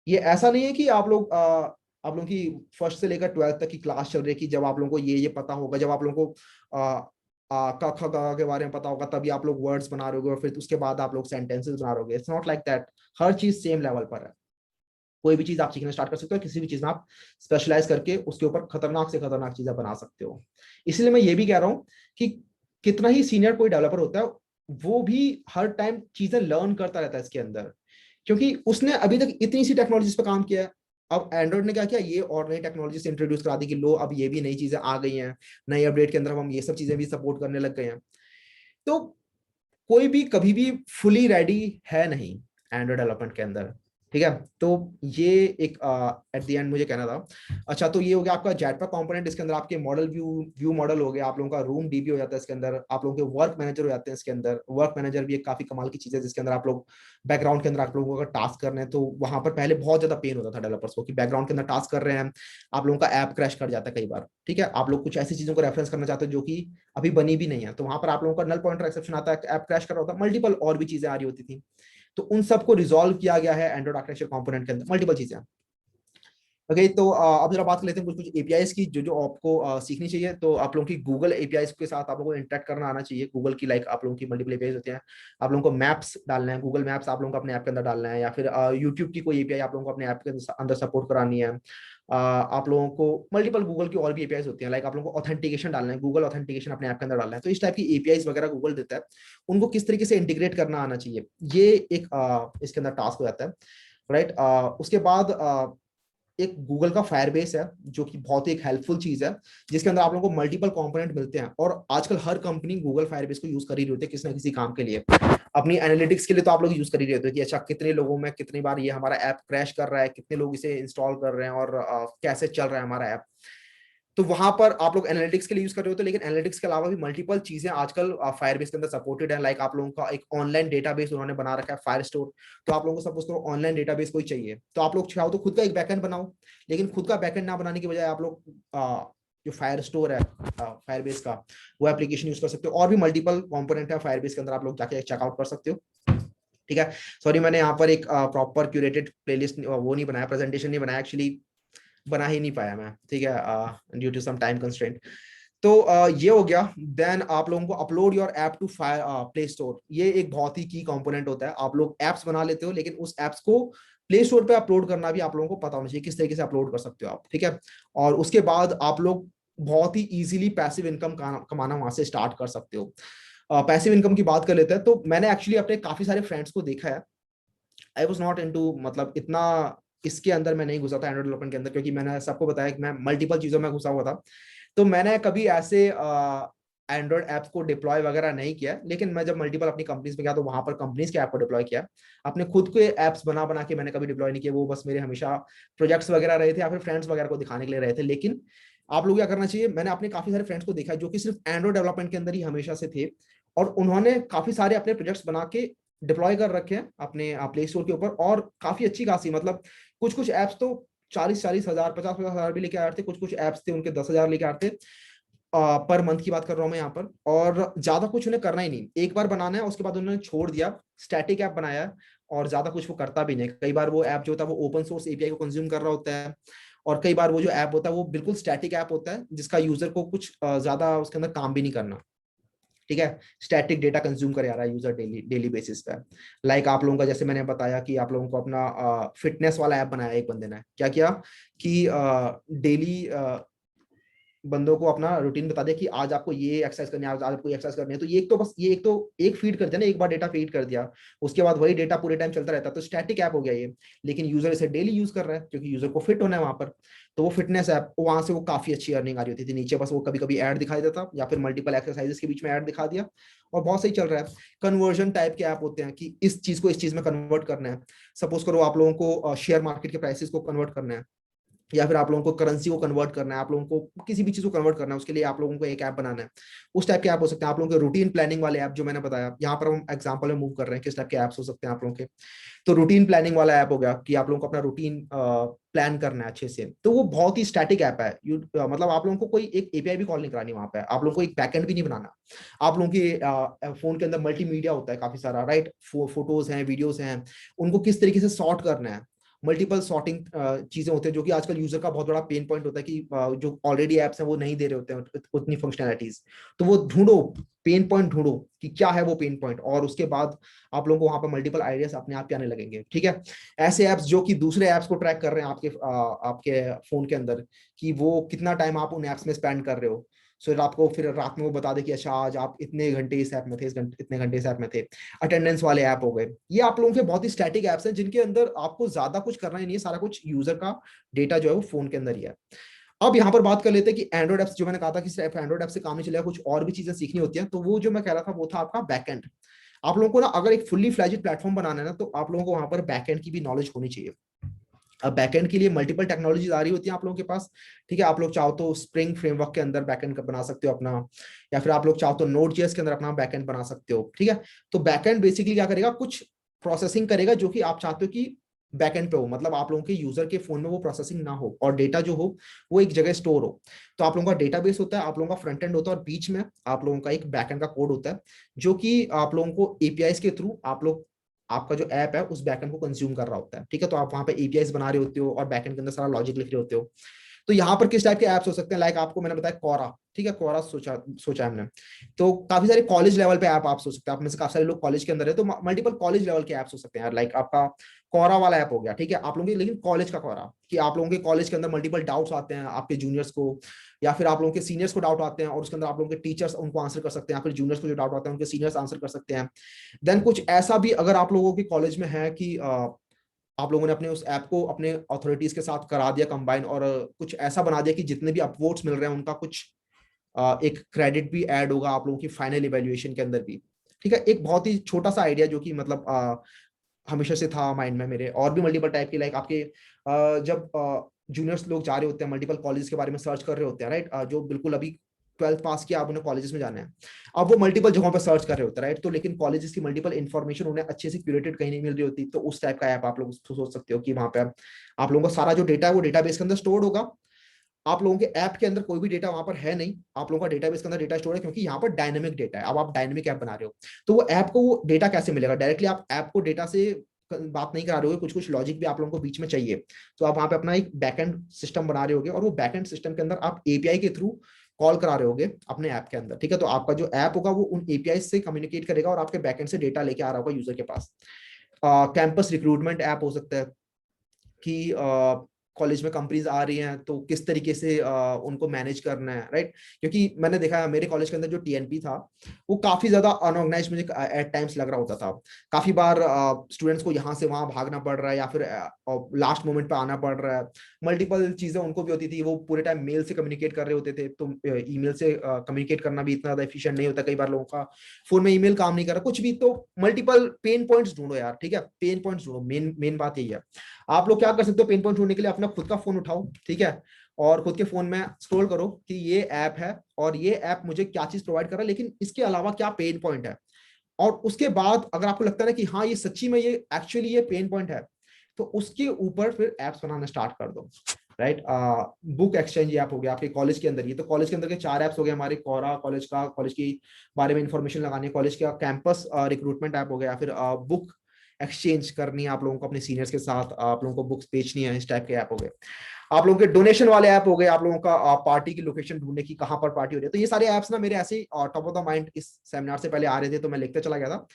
ये ऐसा नहीं है कि आप लोगों की फर्स्ट से लेकर 12th तक की क्लास चल रही है कि जब आप लोगों को ये पता होगा, जब आप लोगों को क ख ग के बारे में पता होगा तभी आप लोग वर्ड्स बना रहे होगे, और फिर उसके बाद आप लोग सेंटेंसेस बना रहे, इट्स नॉट लाइक दैट। हर चीज सेम लेवल पर है, कोई भी चीज आप सीखना स्टार्ट कर सकते हो, किसी भी चीज में आप स्पेशलाइज करके उसके ऊपर खतरनाक से खतरनाक चीजें बना सकते हो। इसलिए मैं ये भी कह रहा हूँ कि कितना ही सीनियर कोई डेवलपर होता है, वो भी हर टाइम चीजें लर्न करता रहता है इसके अंदर, क्योंकि उसने अभी तक इतनी सी टेक्नोलॉजीज पे काम किया है। अब एंड्रॉइड ने क्या किया, ये और नई टेक्नोलॉजी से इंट्रोड्यूस करा दी कि लो अब ये भी नई चीजें आ गई हैं, नई अपडेट के अंदर हम ये सब चीजें भी सपोर्ट करने लग गए हैं। तो कोई भी कभी भी फुली रेडी है नहीं एंड्रॉइड डेवलपमेंट के अंदर, ठीक है। तो ये एक एट द एंड मुझे कहना था। अच्छा, तो ये हो गया आपका जेटपैक कंपोनेंट, इसके अंदर आपके मॉडल व्यू मॉडल हो गया, आप लोगों का रूम डीबी हो जाता है इसके अंदर, आप लोगों के वर्क मैनेजर हो जाते हैं इसके अंदर। वर्क मैनेजर भी एक काफी कमाल की चीज है, जिसके अंदर आप लोग बैकग्राउंड के अंदर आप लोगों का टास्क कर रहे हैं, तो वहां पर पहले बहुत ज्यादा पेन होता था डेवलपर्स को कि बैकग्राउंड के अंदर टास्क कर रहे हैं, आप लोगों का ऐप क्रैश कर जाता है कई बार, ठीक है। आप लोग कुछ ऐसी चीजों को रेफरेंस करना चाहते हो जो कि अभी बनी भी नहीं है, तो वहां पर आप लोगों का नल पॉइंटर एक्सेप्शन आता है, ऐप क्रैश कर रहा होता है, मल्टीपल और भी चीजें आ रही होती थी। तो उन सबको रिजॉल्व किया गया है एंड्रॉइड आर्किटेक्चर कंपोनेंट के अंदर, मल्टीपल चीजें। ओके, तो अब जरा बात कर लेते हैं कुछ कुछ एपीआईज की जो जो आपको सीखनी चाहिए। तो आप लोगों की गूगल एपीआईज के साथ आप लोगों को इंटरेक्ट करना आना चाहिए। गूगल की लाइक आप लोगों की मल्टीपल एपीआईज होती हैं, आप लोगों को मैप्स डालना है, गूगल मैप्स आप लोगों को अपने ऐप के अंदर डालना है, या फिर यूट्यूब की कोई एपीआई आप लोगों को अपने ऐप के अंदर सपोर्ट करानी है। आप लोगों को मल्टीपल गूगल की और भी एपीआईज होती हैं, लाइक आप लोगों को ऑथेंटिकेशन डालना है, गूगल ऑथेंटिकेशन अपने ऐप के अंदर डालना है। तो इस टाइप की एपीआईज वगैरह गूगल देता है, उनको किस तरीके से इंटीग्रेट करना आना चाहिए, ये एक इसके अंदर टास्क हो जाता है, राइट। उसके बाद एक गूगल का फायरबेस है जो कि बहुत ही एक हेल्पफुल चीज है, जिसके अंदर आप लोगों को मल्टीपल कंपोनेंट मिलते हैं, और आजकल हर कंपनी गूगल फायरबेस को यूज कर ही रही होती है किसी ना किसी काम के लिए। अपनी एनालिटिक्स के लिए तो आप लोग यूज कर ही रहे होते हैं कि अच्छा कितने लोगों में कितनी बार ये हमारा ऐप क्रैश कर रहा है, कितने लोग इसे इंस्टॉल कर रहे हैं, और कैसे चल रहा है हमारा ऐप। तो वहां पर आप लोग एनालिटिक्स के लिए यूज कर रहे हो, तो लेकिन एनालिटिक्स के अलावा भी मल्टीपल चीजें आजकल फायरबेस के अंदर सपोर्टेड है। लाइक आप लोगों का एक ऑनलाइन डेटाबेस उन्होंने बना रखा है, फायर स्टोर। तो आप लोगों को सपोज करो ऑनलाइन डेटाबेस कोई चाहिए, तो आप लोग चाहो तो खुद का एक बैकएंड बनाओ, लेकिन खुद का बैकएंड ना बनाने की बजाय आप लोग जो फायर स्टोर है फायरबेस का, वो एप्लीकेशन यूज कर सकते हो। और भी मल्टीपल कंपोनेंट है फायरबेस के अंदर, आप लोग जाके चेकआउट कर सकते हो, ठीक है। सॉरी, मैंने यहाँ पर एक प्रॉपर क्यूरेटेड प्लेलिस्ट वो नहीं बनाया, प्रेजेंटेशन नहीं बनाया, एक्चुअली बना ही नहीं पाया मैं, ठीक है, due to some time constraint. तो ये हो गया। देन आप लोगों को upload your app to Play Store, ये एक बहुत ही की कंपोनेंट होता है। आप लोग एप्स बना लेते हो, लेकिन उस एप्स को प्ले स्टोर पे अपलोड करना भी आप लोगों को पता होना चाहिए किस तरीके से अपलोड कर सकते हो आप, ठीक है। और उसके बाद आप लोग बहुत ही इजीली पैसिव इनकम कमाना वहां से स्टार्ट कर सकते हो। पैसिव इनकम की बात कर लेते हैं, तो मैंने एक्चुअली अपने काफी सारे फ्रेंड्स को देखा है। आई वॉज नॉट इनटू, मतलब इतना इसके अंदर मैं नहीं घुसा था एंड्रॉइड डेवलपमेंट के अंदर, क्योंकि मैंने सबको बताया कि मैं मल्टीपल चीजों में घुसा हुआ था। तो मैंने कभी ऐसे एंड्रॉइड ऐप्स को डिप्लॉय वगैरह नहीं किया, लेकिन मैं जब मल्टीपल अपनी कंपनीज में गया तो वहां पर कंपनीज के ऐप को डिप्लॉय किया। अपने खुद के ऐप्स बना बना के मैंने कभी डिप्लॉय नहीं किया, वो बस मेरे हमेशा प्रोजेक्ट्स वगैरह रहे थे या फिर फ्रेंड्स वगैरह को दिखाने के लिए रहे थे। लेकिन आप लोग क्या करना चाहिए, मैंने अपने काफी सारे फ्रेंड्स को देखा है जो कि सिर्फ एंड्रॉइड डेवलपमेंट के अंदर ही हमेशा से थे, और उन्होंने काफी सारे अपने प्रोजेक्ट्स बना के डिप्लॉय कर रखे हैं अपने प्ले स्टोर के ऊपर, और काफी अच्छी खासी, मतलब कुछ कुछ ऐप्स तो 40-40 हजार 50-50 हजार भी लेके आ रहे थे, कुछ कुछ ऐप्स थे उनके 10,000 लेके आते पर मंथ की बात कर रहा हूं मैं यहाँ पर। और ज्यादा कुछ उन्हें करना ही नहीं, एक बार बनाना है उसके बाद उन्होंने छोड़ दिया, स्टैटिक ऐप बनाया, और ज्यादा कुछ वो करता भी नहीं। कई बार वो ऐप जो होता है वो ओपन सोर्स एपीआई को कंज्यूम कर रहा होता है, और कई बार वो जो ऐप होता है वो बिल्कुल स्टैटिक ऐप होता है, जिसका यूजर को कुछ ज्यादा उसके अंदर काम भी नहीं करना, ठीक है। स्टैटिक डेटा कंज्यूम कर आ रहा है यूजर डेली बेसिस पे। लाइक आप लोगों का, जैसे मैंने बताया कि आप लोगों को अपना फिटनेस वाला ऐप बनाया एक बंदे ने, क्या किया कि डेली बंदों को अपना रूटीन बता दिया कि आज आपको ये एक्सरसाइज करनी है, आज आपको ये एक्सरसाइज करनी है, तो ये एक तो बस ये एक फीड कर दिया ना, एक बार डेटा फीड कर दिया, उसके बाद वही डेटा पूरे टाइम चलता रहता है, तो स्टैटिक ऐप हो गया ये। लेकिन यूजर इसे डेली यूज कर रहा है क्योंकि यूजर को फिट होना है वहां पर, तो वो फिटनेस ऐप, वहां से वो काफी अच्छी अर्निंग आ रही होती थी। नीचे बस वो कभी कभी ऐड दिखाई देता या फिर मल्टीपल एक्सरसाइजेस के बीच में ऐड दिखा दिया और बहुत सही चल रहा है। कन्वर्जन टाइप के ऐप होते हैं कि इस चीज को इस चीज में कन्वर्ट करना है। सपोज करो आप लोगों को शेयर मार्केट के प्राइसेस को कन्वर्ट करना है, या फिर आप लोगों को करेंसी को कन्वर्ट करना है, आप लोगों को किसी भी चीज को कन्वर्ट करना है, उसके लिए आप लोगों को एक ऐप बनाना है। उस टाइप के ऐप हो सकते हैं। आप लोगों के रूटीन प्लानिंग वाले ऐप जो मैंने बताया, यहाँ पर हम एग्जांपल में मूव कर रहे हैं किस टाइप के ऐप्स हो सकते हैं आप लोगों के। तो रूटीन प्लानिंग वाला ऐप हो गया कि आप लोगों को अपना रूटीन प्लान करना है अच्छे से, तो वो बहुत ही स्टैटिक ऐप है। मतलब आप लोगों को कोई एक एपीआई भी कॉल नहीं करानी वहां पे, आप लोगों को एक बैकएंड भी नहीं बनाना। आप लोगों की फोन के अंदर मल्टीमीडिया होता है काफी सारा, राइट, फोटोज हैं, वीडियोज हैं, उनको किस तरीके से सॉर्ट करना है। मल्टीपल सॉर्टिंग चीजें होती हैं जो कि आजकल यूजर का बहुत बड़ा पेन पॉइंट होता है कि जो ऑलरेडी एप्स हैं वो नहीं दे रहे होते हैं उतनी फंक्शनैलिटीज। तो वो ढूंढो, पेन पॉइंट ढूंढो कि क्या है वो पेन पॉइंट, और उसके बाद आप लोगों को वहां पर मल्टीपल आइडियाज अपने आप ही आने लगेंगे। ठीक है, ऐसे ऐप्स जो कि दूसरे ऐप्स को ट्रैक कर रहे हैं आपके फोन के अंदर, कि वो कितना टाइम आप उन ऐप्स में स्पेंड कर रहे हो, सो आपको फिर रात में वो बता दे कि अच्छा आज आप इतने घंटे इस ऐप में थे, इतने घंटे इस ऐप में थे। अटेंडेंस वाले ऐप हो गए, ये आप लोगों के बहुत ही स्टैटिक ऐप्स हैं जिनके अंदर आपको ज्यादा कुछ करना ही नहीं है, सारा कुछ यूजर का डेटा जो है वो फोन के अंदर ही है। अब यहाँ पर बात कर लेते हैं कि एंड्रॉइड एप्स, जो मैंने कहा था कि सिर्फ एंड्रॉइड ऐप से काम नहीं चलेगा, कुछ और भी चीजें सीखनी होती हैं, तो वो जो मैं कह रहा था वो था आपका बैकएंड। आप लोगों को ना अगर एक फुल्ली फ्लैजेड प्लेटफॉर्म बनाना है ना, तो आप लोगों को वहां पर बैकएंड की भी नॉलेज होनी चाहिए। अब बैकएंड के लिए मल्टीपल टेक्नोलॉजीज आ रही होती हैं आप लोगों के पास। ठीक है, आप लोग चाहो तो स्प्रिंग फ्रेमवर्क के अंदर बैकएंड बना सकते हो अपना, या फिर आप लोग चाहो तो नोड जेएस के अंदर अपना बैकएंड बना सकते हो। ठीक है, तो बैकएंड बेसिकली क्या करेगा, कुछ प्रोसेसिंग करेगा जो कि आप चाहते हो कि बैकएंड पे हो, मतलब आप लोगों के यूजर के फोन में वो प्रोसेसिंग ना हो और डेटा जो हो वो एक जगह स्टोर हो। तो आप लोगों का डेटाबेस होता है, आप लोगों का फ्रंट एंड होता है, और बीच में आप लोगों का एक बैकएंड का कोड होता है जो कि आप लोगों को एपीआईज के थ्रू आप लोग, आपका जो ऐप है उस बैकएंड को कंज्यूम कर रहा होता है। ठीक है, तो आप वहां पे एपीआईज बना रहे होते हो और बैकएंड के अंदर सारा लॉजिक लिख रहे होते हो। तो यहाँ पर किस टाइप के ऐप्स हो सकते हैं, लाइक आपको मैंने बताया कोरा। ठीक है, कोरा सोचा हमने, तो काफी सारे कॉलेज लेवल पे ऐप आप सोच सकते हैं। आप में से काफी सारे लोग कॉलेज के अंदर है, तो मल्टीपल कॉलेज लेवल के ऐप्स हो सकते हैं, लाइक आपका कोरा वाला ऐप हो गया। ठीक है, आप लोगों के, लेकिन कॉलेज का कोरा, कि आप लोगों के कॉलेज के अंदर मल्टीपल डाउट्स आते हैं आपके जूनियर्स को, या फिर आप लोगों के सीनियर्स को डाउट आते हैं और उसके अंदर आप लोगों के टीचर्स उनको आंसर कर सकते हैं, या फिर जूनियर्स को जो डाउट आते हैं उनके सीनियर्स आंसर कर सकते हैं। देन कुछ ऐसा भी अगर आप लोगों के कॉलेज में है कि आप लोगों ने अपने उस ऐप को अपने अथॉरिटीज के साथ करा दिया कंबाइन, और कुछ ऐसा बना दिया कि जितने भी अपवोट्स मिल रहे हैं उनका कुछ एक क्रेडिट भी ऐड होगा आप लोगों की फाइनल इवैल्यूएशन के अंदर भी। ठीक है, एक बहुत ही छोटा सा आइडिया जो कि मतलब हमेशा से था माइंड में मेरे। और भी मल्टीपल टाइप की, लाइक आपके जब जूनियर्स लोग जा रहे होते हैं मल्टीपल कॉलेज के बारे में सर्च कर रहे होते हैं, राइट, जो बिल्कुल अभी 12th पास किया, आप उन्हें कॉलेजेस में जाना है, अब वो मल्टीपल जगहों पर सर्च कर रहे होते हैं, राइट, तो लेकिन कॉलेजेस की मल्टीपल इन्फॉर्मेशन उन्हें अच्छे से क्यूरेटेड कहीं नहीं मिल रही होती, तो उस टाइप का ऐप आप लोग सोच सकते हो कि वहां पे आप लोगों का सारा जो डेटा है वो डेटाबेस के अंदर स्टोर्ड होगा। आप लोगों के ऐप के अंदर कोई भी डेटा वहां पर है नहीं, आप लोगों का डेटाबेस के अंदर डेटा स्टोर है, क्योंकि यहाँ पर डायनेमिक डेटा है। अब आप डायनेमिक ऐप बना रहे हो, तो वो ऐप को वो डेटा कैसे मिलेगा, डायरेक्टली आप ऐप को डेटा से बात नहीं करा रहे हो, कुछ कुछ लॉजिक भी आप लोगों को बीच में चाहिए। तो आप वहां पे अपना एक बैकएंड सिस्टम बना रहे होगे, और वो बैकएंड सिस्टम के अंदर आप एपीआई के थ्रू कॉल करा रहे होगे अपने ऐप के अंदर। ठीक है, तो आपका जो ऐप होगा वो उन एपीआई से कम्युनिकेट करेगा और आपके बैकएंड से डेटा लेके आ रहा होगा यूजर के पास। कैंपस रिक्रूटमेंट ऐप हो सकता है कि कॉलेज में कंपनीज आ रही हैं तो किस तरीके से उनको मैनेज करना है, राइट, क्योंकि मैंने देखा है मेरे कॉलेज के अंदर जो टीएनपी था वो काफी ज्यादा अनऑर्गेनाइज मुझे एट टाइम्स लग रहा होता था। काफी बार स्टूडेंट्स को यहाँ से वहां भागना पड़ रहा है, या फिर लास्ट मोमेंट पे आना पड़ रहा है। मल्टीपल चीजें उनको भी होती थी, वो पूरे टाइम मेल से कम्युनिकेट कर रहे होते थे, तो ईमेल से कम्युनिकेट करना भी इतना ज्यादा एफिशिएंट नहीं होता, कई बार लोगों का फोन में ईमेल काम नहीं कर रहा, कुछ भी। तो मल्टीपल पेन पॉइंट्स ढूंढो यार, ठीक है, पेन पॉइंट्स ढूंढो, मेन मेन बात यही है। आप लोग क्या कर सकते हो पेन पॉइंट ढूंढने के लिए, अपना खुद का फोन उठाओ, ठीक है, और खुद के फोन में स्क्रॉल करो कि ये ऐप है और ये ऐप मुझे क्या चीज प्रोवाइड कर रहा है, लेकिन इसके अलावा क्या पेन पॉइंट है। और उसके बाद अगर आपको लगता है ना कि हाँ ये सच्ची में ये एक्चुअली ये पेन पॉइंट है, तो उसके ऊपर फिर एप्स बनाना स्टार्ट कर दो, राइट। बुक एक्सचेंज ऐप हो गया आपके कॉलेज के अंदर, ये तो कॉलेज के अंदर के 4 ऐप्स हो गए हमारे, कोरा कॉलेज का, कॉलेज के बारे में इंफॉर्मेशन लगानी है, कॉलेज का कैंपस रिक्रूटमेंट ऐप हो गया, फिर बुक एक्सचेंज करनी है आप लोगों को अपने सीनियर्स के साथ, आप लोगों को बुक्स बेचनी है, इस टाइप के ऐप हो गए। आप लोगों के डोनेशन वाले ऐप हो गए, आप लोगों का पार्टी की लोकेशन ढूंढने की, कहां पर पार्टी हो रही है। तो ये सारे ऐप्स ना मेरे ऐसे टॉप ऑफ द माइंड इस सेमिनार से पहले आ रहे थे, तो मैं लिखते चला गया था।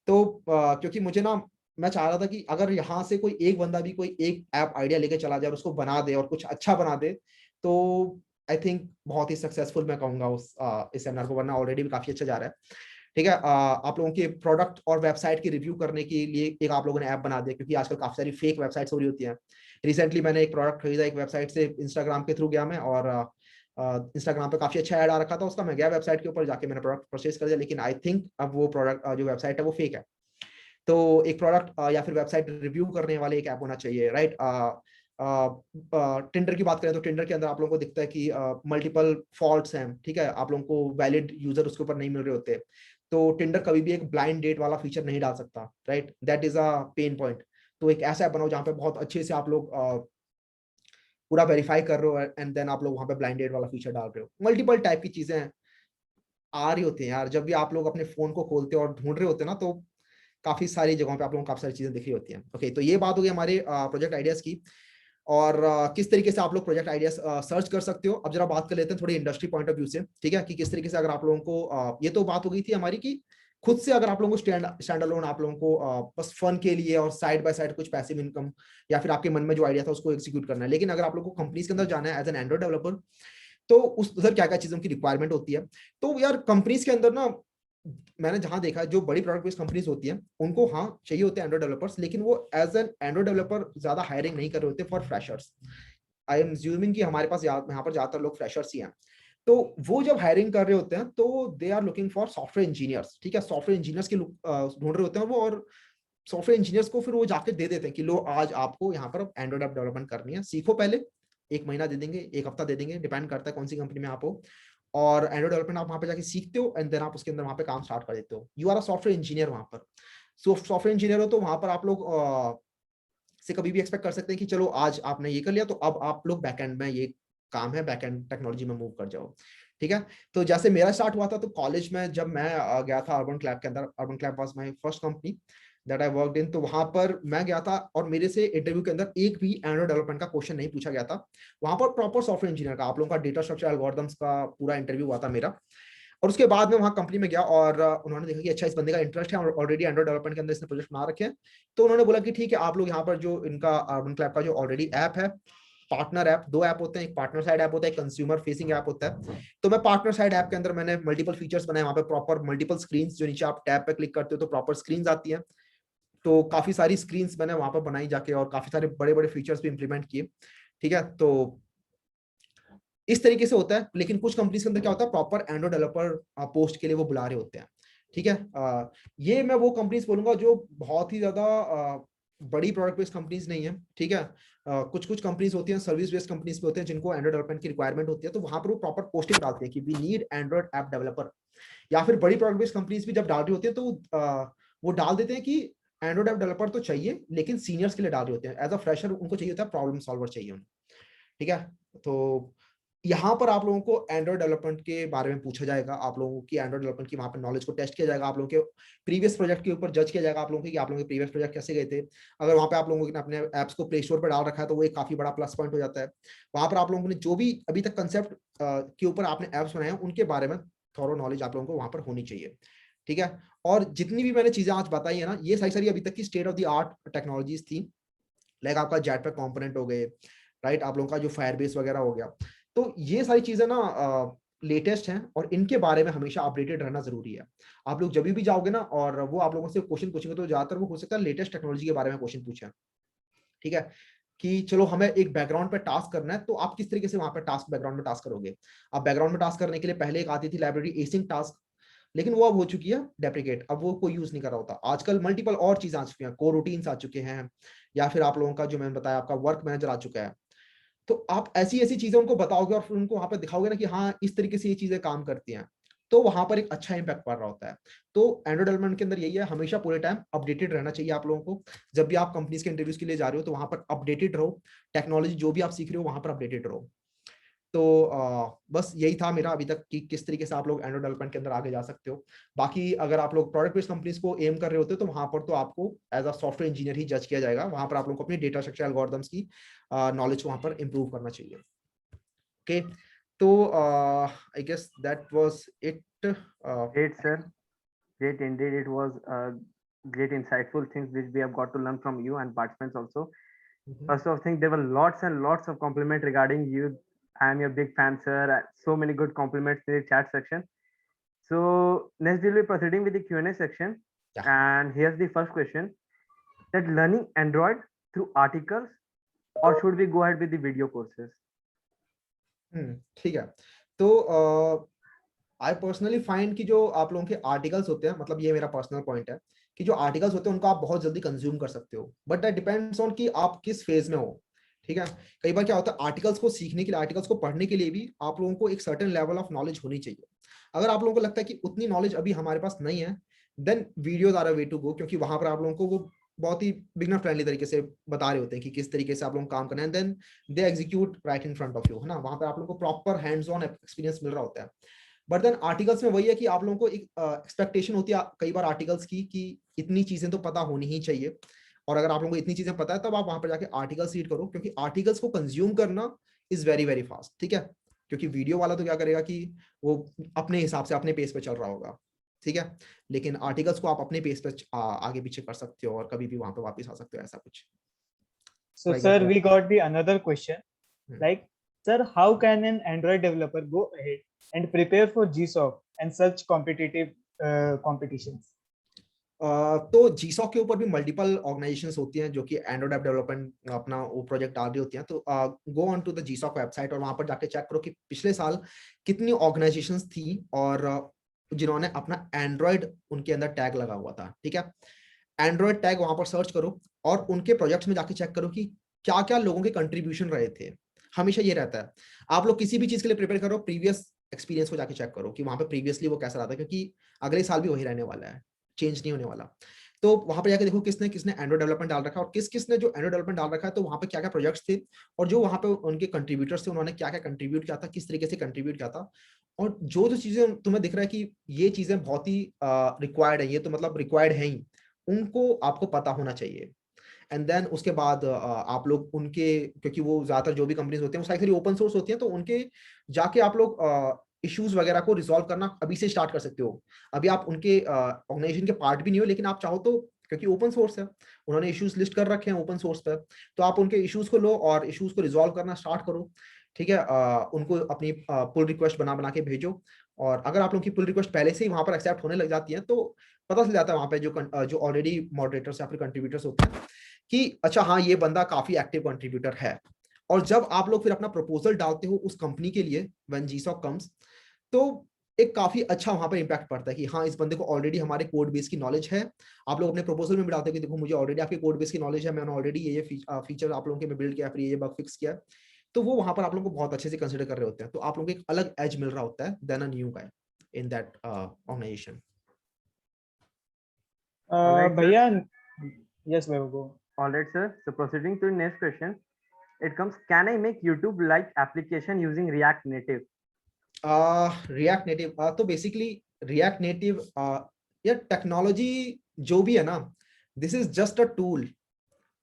तो क्योंकि मुझे ना, मैं चाह रहा था कि अगर यहाँ से कोई एक बंदा भी कोई एक ऐप आइडिया लेके चला जाए और उसको बना दे और कुछ अच्छा बना दे, तो आई थिंक बहुत ही सक्सेसफुल मैं कहूँगा उस इस सेमिनार को, वरना ऑलरेडी भी काफी अच्छा जा रहा है। ठीक है, आप लोगों के प्रोडक्ट और वेबसाइट की रिव्यू करने के लिए एक आप लोगों ने ऐप बना दिया, क्योंकि आजकल काफी सारी फेक वेबसाइट्स हो रही होती हैं। रिसेंटली मैंने एक प्रोडक्ट खरीदा एक वेबसाइट से, इंस्टाग्राम के थ्रू गया मैं, और इंस्टाग्राम पे काफी अच्छा ऐड आ रखा था उसका, मैं गया वेबसाइट के ऊपर, जाके मैंने प्रोडक्ट परचेज कर दिया, लेकिन आई थिंक अब वो प्रोडक्ट जो वेबसाइट है वो फेक है। तो एक प्रोडक्ट या फिर वेबसाइट रिव्यू करने वाले एक ऐप होना चाहिए, राइट। टिंडर की बात करें तो टिंडर के अंदर आप लोगों को दिखता है कि मल्टीपल फॉल्ट्स हैं, ठीक है, आप लोगों को वैलिड यूजर उसके ऊपर नहीं मिल रहे होते। तो टिंडर कभी भी एक ब्लाइंड डेट वाला फीचर नहीं डाल सकता, right, that is a pain point. तो एक ऐसा ऐप बनाओ जहाँ पे बहुत अच्छे से आप लोग पूरा वेरीफाई कर रहे हो, एंड देन आप लोग वहाँ पे ब्लाइंड डेट वाला फीचर डाल रहे हो। मल्टीपल टाइप की चीजें आ रही होती हैं यार, जब भी आप लोग अपने फोन को खोलते हो और ढूंढ रहे होते हैं ना, तो काफी सारी जगहों पे आप लोगों को काफी सारी चीजें दिख रही होती हैं। ओके, तो ये बात हो गई हमारे प्रोजेक्ट आइडियाज की, और किस तरीके से आप लोग प्रोजेक्ट आइडियाज सर्च कर सकते हो। अब जरा बात कर लेते हैं थोड़ी इंडस्ट्री पॉइंट ऑफ व्यू से, ठीक है, कि किस तरीके से अगर आप लोगों को ये तो बात हो गई थी हमारी कि खुद से अगर आप लोगों को स्टैंड अलोन आप लोगों को बस फन के लिए और साइड बाय साइड कुछ पैसिव इनकम या फिर आपके मन में जो आइडिया था उसको एग्जीक्यूट करना है। लेकिन अगर आप लोगों को कंपनीज के अंदर जाना है एज एन एंड्रॉइड डेवलपर, तो उस उधर क्या क्या चीजों की रिक्वायरमेंट होती है। तो यार कंपनीज के अंदर ना, मैंने जहां देखा है जो बड़ी प्रोडक्ट बेस्ड कंपनीज होती हैं उनको हाँ चाहिए होते हैं एंड्रॉइड डेवलपर्स, लेकिन वो एज एन एंड्रॉइड डेवलपर ज्यादा हायरिंग नहीं कर रहे होते फॉर फ्रेशर्स। आई एम ज्यूमिंग कि हमारे पास यहाँ पर ज्यादातर लोग फ्रेशर्स ही हैं। तो वो जब हायरिंग कर रहे होते हैं तो they are looking for software engineers, ठीक है, सॉफ्टवेयर इंजीनियर्स की ढूंढ रहे होते हैं वो, और सॉफ्टवेयर इंजीनियर्स को फिर वो जाके दे देते हैं कि लो आज आपको यहाँ पर एंड्रॉइड ऐप डेवलपमेंट करनी है, सीखो पहले, 1 महीना दे देंगे, 1 हफ्ता दे देंगे, डिपेंड करता है कौन सी कंपनी में आप हो, और एंड्रॉइड डेवलपमेंट आप वहाँ पे जाके सीखते हो, एंड देन आप उसके अंदर वहाँ पे काम स्टार्ट कर देते हो। You are a software engineer वहाँ पर। सॉफ्टवेयर इंजीनियर हो तो वहाँ पर आप लोग से कभी भी एक्सपेक्ट कर सकते हैं कि चलो आज आपने ये कर लिया तो अब आप लोग बैकएंड में, ये काम है बैकएंड टेक्नोलॉजी में मूव कर जाओ, ठीक है। तो जैसे मेरा स्टार्ट हुआ था, तो कॉलेज में जब मैं गया था अर्बन क्लैब के अंदर, urban क्लैब was my first company that I worked in, तो वहां पर मैं गया था और मेरे से इंटरव्यू के अंदर एक भी एंड्रॉइड डेवलपमेंट का क्वेश्चन नहीं पूछा गया था। वहां पर प्रॉपर सॉफ्टवेयर इंजीनियर का, आप लोगों का डेटा स्ट्रक्चर एल्गोरिथम्स का पूरा इंटरव्यू हुआ था मेरा। और उसके बाद में वहाँ कंपनी में गया और उन्होंने देखा कि अच्छा इस बंदे का इंटरेस्ट है और ऑलरेडी एंड्रॉइड डेवलपमेंट के अंदर इसने प्रोजेक्ट बना रखे हैं। तो उन्होंने बोला कि ठीक है, आप लोग यहाँ पर जो इनका अर्बन क्लैब का जो ऑलरेडी ऐप है, पार्टनर ऐप, 2 ऐप होते हैं, एक पार्टनर साइड ऐप होता है, एक कंज्यूमर फेसिंग ऐप होता है। तो मैं पार्टनर साइड ऐप के अंदर मैंने मल्टीपल फीचर्स बनाए, वहाँ पे प्रॉपर मल्टीपल स्क्रीन, जो नीचे आप टैब पे क्लिक करते हो तो प्रॉपर स्क्रीन आती है। तो काफी सारी स्क्रीन मैंने वहां पर बनाई जाके, और काफी सारे बड़े बड़े फीचर्स भी इंप्लीमेंट किए, ठीक है। तो इस तरीके से होता है। लेकिन कुछ कंपनीज के अंदर क्या होता है, प्रॉपर एंड्रॉइड डेवलपर पोस्ट के लिए वो बुला रहे होते हैं, ठीक है। ये मैं वो कंपनीज बोलूंगा जो बहुत ही ज्यादा बड़ी प्रोडक्ट बेस्ड कंपनीज नहीं है, ठीक है। कुछ कुछ कंपनीज होती हैं, सर्विस बेस्ड कंपनीज पे होते हैं, जिनको एंड्रॉइड डेवलपमेंट की रिक्वायरमेंट होती है, तो वहां पर वो प्रॉपर पोस्टिंग डालते हैं कि we need Android app developer. या फिर बड़ी प्रोडक्ट बेस्ड कंपनीज भी जब डाल रही होती है तो वो डाल देते हैं कि एंड्रॉइड ऐप डेवलपर तो चाहिए, लेकिन सीनियर्स के लिए डाल रहे होते हैं। एज अ फ्रेशर उनको चाहिए होता है प्रॉब्लम सॉल्वर चाहिए उन्हें, ठीक है। तो यहाँ पर आप लोगों को एंड्रॉइड डेवलपमेंट के बारे में पूछा जाएगा, आप लोगों की एंड्रॉइड डेवलपमेंट की वहाँ पर नॉलेज को टेस्ट किया जाएगा, आप लोगों के प्रीवियस प्रोजेक्ट के ऊपर जज किया जाएगा आप लोगों के, कि आप लोगों के प्रीवियस प्रोजेक्ट कैसे गए थे। अगर वहाँ पे आप लोगों ने अपने एप्स को प्ले स्टोर पर डाल रखा है तो वो एक काफी बड़ा प्लस पॉइंट हो जाता है। वहाँ पर आप लोगों ने जो भी अभी तक कंसेप्ट के ऊपर आपने एप्स बनाए हैं उनके बारे में थॉरो नॉलेज आप लोगों को वहाँ पर होनी चाहिए, ठीक है। और जितनी भी मैंने चीजें आज बताई है ना, ये सारी सारी अभी तक की state of the art technologies थी। लाइक आपका जेटपैक कंपोनेंट हो गए, राइट, आप लोगों का जो फायरबेस वगैरह हो गया। तो ये सारी चीजें ना लेटेस्ट हैं और इनके बारे में हमेशा अपडेटेड रहना जरूरी है। आप लोग जब भी जाओगे ना और वो आप लोगों से क्वेश्चन पूछेंगे तो ज्यादातर वो हो सकता है लेटेस्ट टेक्नोलॉजी के बारे में क्वेश्चन पूछे, ठीक है। कि चलो हमें एक बैकग्राउंड पे टास्क करना है, तो आप किस तरीके से वहां पे टास्क बैकग्राउंड में टास्क करोगे। आप बैकग्राउंड में टास्क करने के लिए पहले एक आती थी लाइब्रेरी एसिंक टास्क, लेकिन वो अब हो चुकी है डेप्रिकेट, अब वो कोई यूज नहीं कर रहा होता। आजकल मल्टीपल और चीजें आ चुकी हैं, को रूटीन्स आ चुके हैं, या फिर आप लोगों का जो मैंने बताया आपका वर्क मैनेजर आ चुका है। तो आप ऐसी ऐसी चीजें उनको बताओगे और फिर उनको वहां पे दिखाओगे ना कि हाँ इस तरीके से ये चीजें काम करती हैं, तो वहां पर एक अच्छा इंपैक्ट पड़ रहा होता है। तो एंड्रॉइड डेवलपमेंट के अंदर यही है, हमेशा पूरे टाइम अपडेटेड रहना चाहिए आप लोगों को। जब भी आप कंपनीज के इंटरव्यूज के लिए जा रहे हो तो वहां पर अपडेटेड रहो, टेक्नोलॉजी जो भी आप सीख रहे हो वहां पर अपडेटेड रहो। तो बस यही था मेरा अभी तक कि किस तरीके से आप लोग एंड्रॉइड डेवलपमेंट के अंदर आगे जा सकते हो। बाकी अगर आप लोग प्रोडक्ट बेस्ड कंपनीज को एम कर रहे होते हो तो वहां पर तो आपको एज अ सॉफ्टवेयर इंजीनियर ही जज किया जाएगा, वहां पर आप लोग को अपनी डेटा स्ट्रक्चर एल्गोरिथम्स की नॉलेज को वहां पर इंप्रूव करना चाहिए। ओके, तो I guess that was it. Great, sir. Great indeed. It was great insightful things which we have got to learn from you and participants also. First of thing, there were lots and lots of compliment regarding you I am your big fan, sir. So many good compliments in the chat section. So next we'll be proceeding with the Q&A section. Yeah. And here's the first question: that learning Android through articles, or should we go ahead with the video courses? ठीक है, तो I personally find कि जो आप लोगों के articles होते हैं, मतलब ये मेरा पर्सनल पॉइंट है कि जो आर्टिकल्स होते हैं उनको आप बहुत जल्दी कंज्यूम कर सकते हो, बट दैट डिपेंड्स ऑन कि आप किस फेज में हो। ठीक है, कई बार क्या होता है, आर्टिकल्स को सीखने के लिए, आर्टिकल्स को पढ़ने के लिए भी आप लोगों को एक सर्टेन लेवल ऑफ नॉलेज होनी चाहिए। अगर आप लोगों को लगता है कि उतनी नॉलेज अभी हमारे पास नहीं है, then videos are a way to go, क्योंकि वहां पर आप लोगों को वो बहुत ही बिगनर फ्रेंडली तरीके से बता रहे होते हैं कि किस तरीके से आप लोग काम करना है, then they execute right in front of you, है ना। वहां पर आप लोगों को प्रॉपर हैंड्स ऑन एक्सपीरियंस मिल रहा होता है। बट देन आर्टिकल्स में वही है कि आप लोगों को एक एक्सपेक्टेशन होती है कई बार आर्टिकल्स की कि इतनी चीजें तो पता होनी ही चाहिए, और अगर आप लोगों को इतनी चीजें पता है तब आप वहां पर जाके आर्टिकल्स रीड करो, क्योंकि आर्टिकल्स को कंज्यूम करना इज वेरी वेरी फास्ट। ठीक है, क्योंकि वीडियो वाला तो क्या करेगा कि वो अपने हिसाब से अपने पेस पे चल रहा होगा। ठीक है, लेकिन आर्टिकल्स को आप अपने पेस पे आगे पीछे कर सकते हो और कभी भी वहां पे वापस आ सकते हो, ऐसा कुछ। So, I guess sir, that- we got the another question. Hmm. Like, sir, how can an Android developer go ahead and prepare for GSOC and such competitive competitions? तो GSOC के ऊपर भी मल्टीपल ऑर्गेनाइजेशंस होती हैं जो कि Android app development अपना वो प्रोजेक्ट डाल रही होती हैं। तो go on to the GSOC website और वहां पर जाके चेक करो कि पिछले साल कितनी ऑर्गेनाइजेशंस थी और जिन्होंने अपना एंड्रॉइड उनके अंदर टैग लगा हुआ था। ठीक है, एंड्रॉइड टैग वहां पर सर्च करो और उनके प्रोजेक्ट्स में जाके चेक करो कि क्या क्या लोगों के कंट्रीब्यूशन रहे थे। हमेशा ये रहता है, आप लोग किसी भी चीज के लिए प्रिपेयर करो, प्रीवियस एक्सपीरियंस को जाके चेक करो कि वहां पे प्रीवियसली वो कैसा रहा था, क्योंकि अगले साल भी वही रहने वाला है, चेंज नहीं होने वाला। तो वहां पे जाके देखो किसने किसने एंड्रॉइड डेवलपमेंट डाल रखा है और किस किसने जो एंड्रॉइड डेवलपमेंट डाल रखा है, तो वहां पे क्या क्या प्रोजेक्ट्स थे और जो वहां पे उनके कंट्रीब्यूटर्स थे उन्होंने क्या क्या कंट्रीब्यूट किया था, किस तरीके से कंट्रीब्यूट किया था। और जो जो चीजें तुम्हें दिख रहा है कि ये चीजें बहुत ही रिक्वायर्ड है, ये तो मतलब रिक्वायर्ड है ही, उनको आपको पता होना चाहिए। एंड देन उसके बाद आप लोग उनके, क्योंकि वो ज्यादातर जो भी कंपनीज होती हैं वो सारी ओपन सोर्स होती हैं, तो उनके जाके आप लोग इश्यूज वगैरह को रिजॉल्व करना अभी से स्टार्ट कर सकते हो। अभी आप उनके ऑर्गेनाइजेशन के पार्ट भी नहीं हो, लेकिन आप चाहो तो, क्योंकि ओपन सोर्स है, उन्होंने इश्यूज लिस्ट कर रखे हैं ओपन सोर्स पर, तो आप उनके इश्यूज को लो और इश्यूज को रिजॉल्व करना स्टार्ट करो। ठीक है, उनको अपनी पुल रिक्वेस्ट बना बना के भेजो, और अगर आप लोगों की पुल रिक्वेस्ट पहले से ही वहां पर एक्सेप्ट होने लग जाती है तो पता चल जाता है वहां पे जो ऑलरेडी मॉडरेटर्स या फिर कंट्रीब्यूटर्स होते हैं कि अच्छा हाँ ये बंदा काफी एक्टिव कंट्रीब्यूटर है। और जब आप लोग फिर अपना प्रपोजल डालते हो उस कंपनी के लिए व्हेन GSOC कम्स, तो एक काफी अच्छा वहां पर इंपैक्ट पड़ता है कि हाँ इस बंदे को ऑलरेडी हमारे कोड बेस की नॉलेज है। आप लोग अपने प्रपोजल में भी डालते हो कि देखो मुझे ऑलरेडी आपके कोड बेस की नॉलेज है, मैंने ऑलरेडी ये फीचर आप लोगों के में बिल्ड किया, फिर ये बग फिक्स किया, तो वो वहां पर आप लोगों को बहुत अच्छे से कंसिडर कर रहे होते हैं। तो आप लोगों को एक अलग एज मिल रहा होता है then a new guy in that organisation. Alright, sir. Bhaiya, yes, Vaibhav, go. All right, sir. So proceeding to the next question, it comes: can I make YouTube-like application using React Native? React native, तो basically react native या technology जो भी है ना, this is just a tool.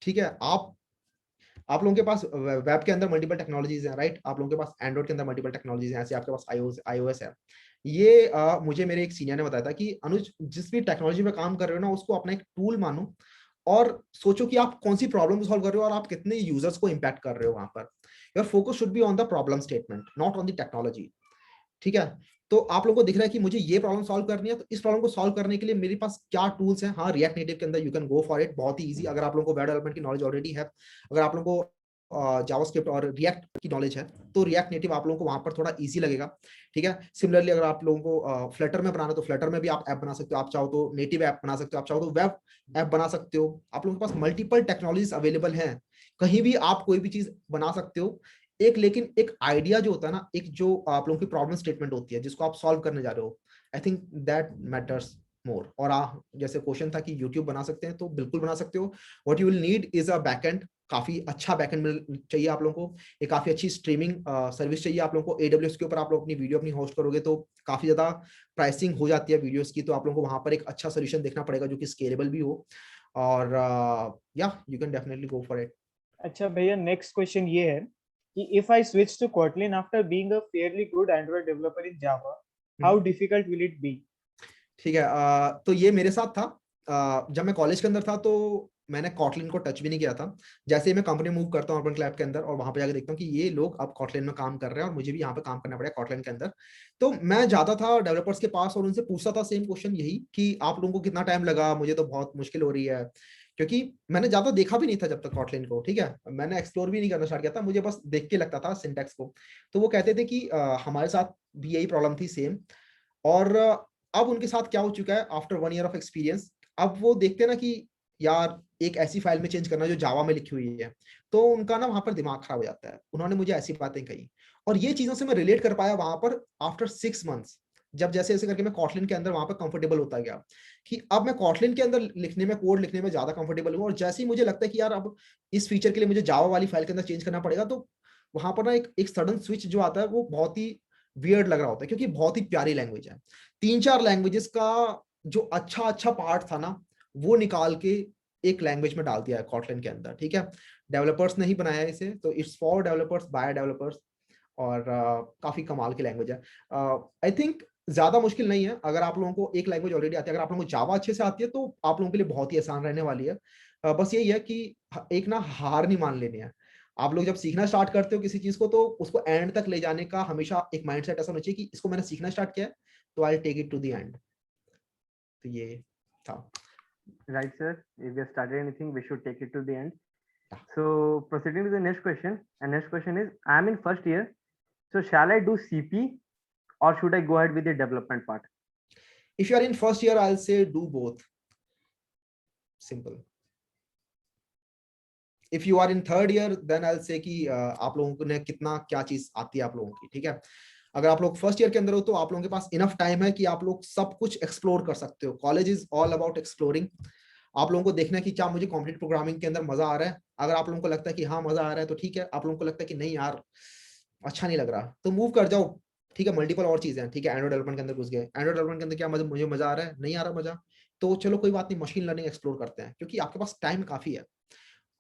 ठीक है, आप लोगों के पास वेब के अंदर मल्टीपल टेक्नोलॉजीज हैं, राइट। आप लोगों के पास एंड्रॉइड के अंदर मल्टीपल टेक्नोलॉजीज हैं, ऐसे आपके पास iOS है। ये मुझे मेरे एक सीनियर ने बताया था कि अनुज, जिस भी टेक्नोलॉजी पे काम कर रहे हो ना, उसको अपना एक टूल मानो और सोचो कि आप कौन सी प्रॉब्लम सॉल्व कर रहे हो और आप कितने यूजर्स को इंपैक्ट कर रहे हो। वहां per your focus should be on the problem statement, not on the technology. ठीक है, तो आप लोगों को दिख रहा है कि मुझे ये प्रॉब्लम सॉल्व करनी है, तो इस प्रॉब्लम को सॉल्व करने के लिए मेरे पास क्या टूल्स हैं। हाँ, रिएक्ट नेटिव के अंदर you can go for it, बहुत ही इजी। अगर आप लोगों को वेब डेवलपमेंट की नॉलेज ऑलरेडी है, अगर आप लोगों को जावास्क्रिप्ट और रिएक्ट की नॉलेज है, तो रिएक्ट नेटिव आप लोगों को वहां पर थोड़ा इजी लगेगा। ठीक है, सिमिलरली अगर आप लोगों को फ्लटर में बनाना, तो फ्लटर में भी आप ऐप बना सकते हो। आप चाहो तो नेटिव ऐप बना सकते हो, आप चाहो तो वेब ऐप बना सकते हो। आप लोगों के पास मल्टीपल टेक्नोलॉजीज अवेलेबल हैं, कहीं भी आप कोई भी चीज बना सकते हो। लेकिन एक आइडिया जो होता है ना, एक जो आप लोगों की प्रॉब्लम स्टेटमेंट होती है जिसको आप सॉल्व करने जा रहे हो, I think that matters more. और जैसे क्वेश्चन था कि YouTube बना सकते हैं, तो बिल्कुल बना सकते हो। What you will need is a backend, काफी अच्छा बैकएंड मिल चाहिए आप लोगों को, एक काफी अच्छी स्ट्रीमिंग सर्विस चाहिए आप लोगों को। AWS के ऊपर आप लोग अपनी वीडियो अपनी होस्ट करोगे तो काफी ज्यादा प्राइसिंग हो जाती है वीडियोस की, तो आप लोगों को वहां पर एक अच्छा सोल्यूशन देखना पड़ेगा जो कि स्केलेबल भी हो। और या you can definitely go for it. अच्छा भैया, नेक्स्ट क्वेश्चन ये है कि if I switch to Kotlin after being a fairly good Android developer in Java, how difficult will it be? ठीक है, तो ये मेरे साथ था। जब मैं कॉलेज के अंदर था तो मैंने कॉटलिन को टच भी नहीं किया था। जैसे ही मैं कंपनी मूव करता हूँ अर्बन क्लैब के अंदर और वहां पे जाकर देखता हूँ कि ये लोग अब कॉटलिन में काम कर रहे हैं और मुझे भी यहाँ पे काम करना पड़ेगा कॉटलिन के अंदर, तो मैं जाता था डेवलपर्स के पास और उनसे पूछता था सेम क्वेश्चन यही कि आप लोगों को कितना टाइम लगा, मुझे तो बहुत मुश्किल हो रही है, क्योंकि मैंने ज्यादा देखा भी नहीं था जब तक कॉटलिन को, ठीक है, मैंने एक्सप्लोर भी नहीं करना स्टार्ट किया था, मुझे बस देख के लगता था सिंटैक्स को। तो वो कहते थे कि हमारे साथ भी यही प्रॉब्लम थी सेम। और अब उनके साथ क्या हो चुका है आफ्टर 1 ईयर ऑफ एक्सपीरियंस, अब वो देखते हैं ना कि यार एक ऐसी फाइल में चेंज करना जो जावा में लिखी हुई है, तो उनका ना वहां पर दिमाग खराब हो जाता है। उन्होंने मुझे ऐसी बातें कही और ये चीजों से मैं रिलेट कर पाया वहां पर आफ्टर 6 मंथ्स, जब जैसे जैसे करके मैं कॉटलिन के अंदर वहां पर कंफर्टेबल होता गया कि अब मैं कॉटलिन के अंदर लिखने में, कोड लिखने में ज्यादा कंफर्टेबल हूँ। और जैसे ही मुझे लगता है कि यार अब इस फीचर के लिए मुझे जावा वाली फाइल के अंदर चेंज करना पड़ेगा, तो वहां पर ना एक सडन स्विच जो आता है वो बहुत ही वियर्ड लग रहा होता है, क्योंकि बहुत ही प्यारी लैंग्वेज है। 3-4 लैंग्वेजेस का जो अच्छा अच्छा पार्ट था ना, वो निकाल के एक लैंग्वेज में डाल दिया है कॉटलिन के अंदर, ठीक है। डेवलपर्स ने ही बनाया है इसे, तो it's for developers by developers. और काफी कमाल की लैंग्वेज है। आई थिंक ज्यादा मुश्किल नहीं है। अगर आप लोगों को एक लैंग्वेज ऑलरेडी आती है, अगर आप लोगों को जावा अच्छे से आती है, तो आप लोगों के लिए बहुत ही आसान रहने वाली है। बस यही है कि एक ना हार नहीं मान लेनी है। आप लोग जब सीखना स्टार्ट करते हो किसी चीज को, तो उसको एंड तक ले जाने का हमेशा एक माइंडसेट ऐसा होना चाहिए कि इसको मैंने सीखना स्टार्ट किया है, तो I take it to the end. तो ये था। Right, sir. If we have started anything, we should take it to the end. Yeah. So proceeding to the next question, and next question is, I am in first year, so shall I do CP or should I go ahead with the development part? If you are in first year, I'll say do both. Simple. If you are in third year, then I'll say कि आप लोगों ने कितना क्या चीज आती है आप लोगों की, ठीक है। अगर आप लोग फर्स्ट ईयर के अंदर हो तो आप लोगों के पास इनफ टाइम है कि आप लोग सब कुछ एक्सप्लोर कर सकते हो। College is all about exploring. आप लोगों को देखना है कि क्या मुझे कॉम्पिटिटिव प्रोग्रामिंग के अंदर मजा आ रहा है। अगर आप लोगों को लगता है कि हाँ मजा आ रहा है तो ठीक है, आप लोगों को लगता है कि नहीं यार अच्छा नहीं लग रहा, तो मूव कर जाओ, ठीक है। मल्टीपल और चीजें हैं, ठीक है। एंड्रॉइड डेवलपमेंट के अंदर घुस गए, एंड्रॉइड डेवलपमेंट के अंदर क्या मुझे मजा आ रहा है, नहीं आ रहा मजा, तो चलो कोई बात नहीं, मशीन लर्निंग एक्सप्लोर करते हैं, क्योंकि आपके पास टाइम काफी है।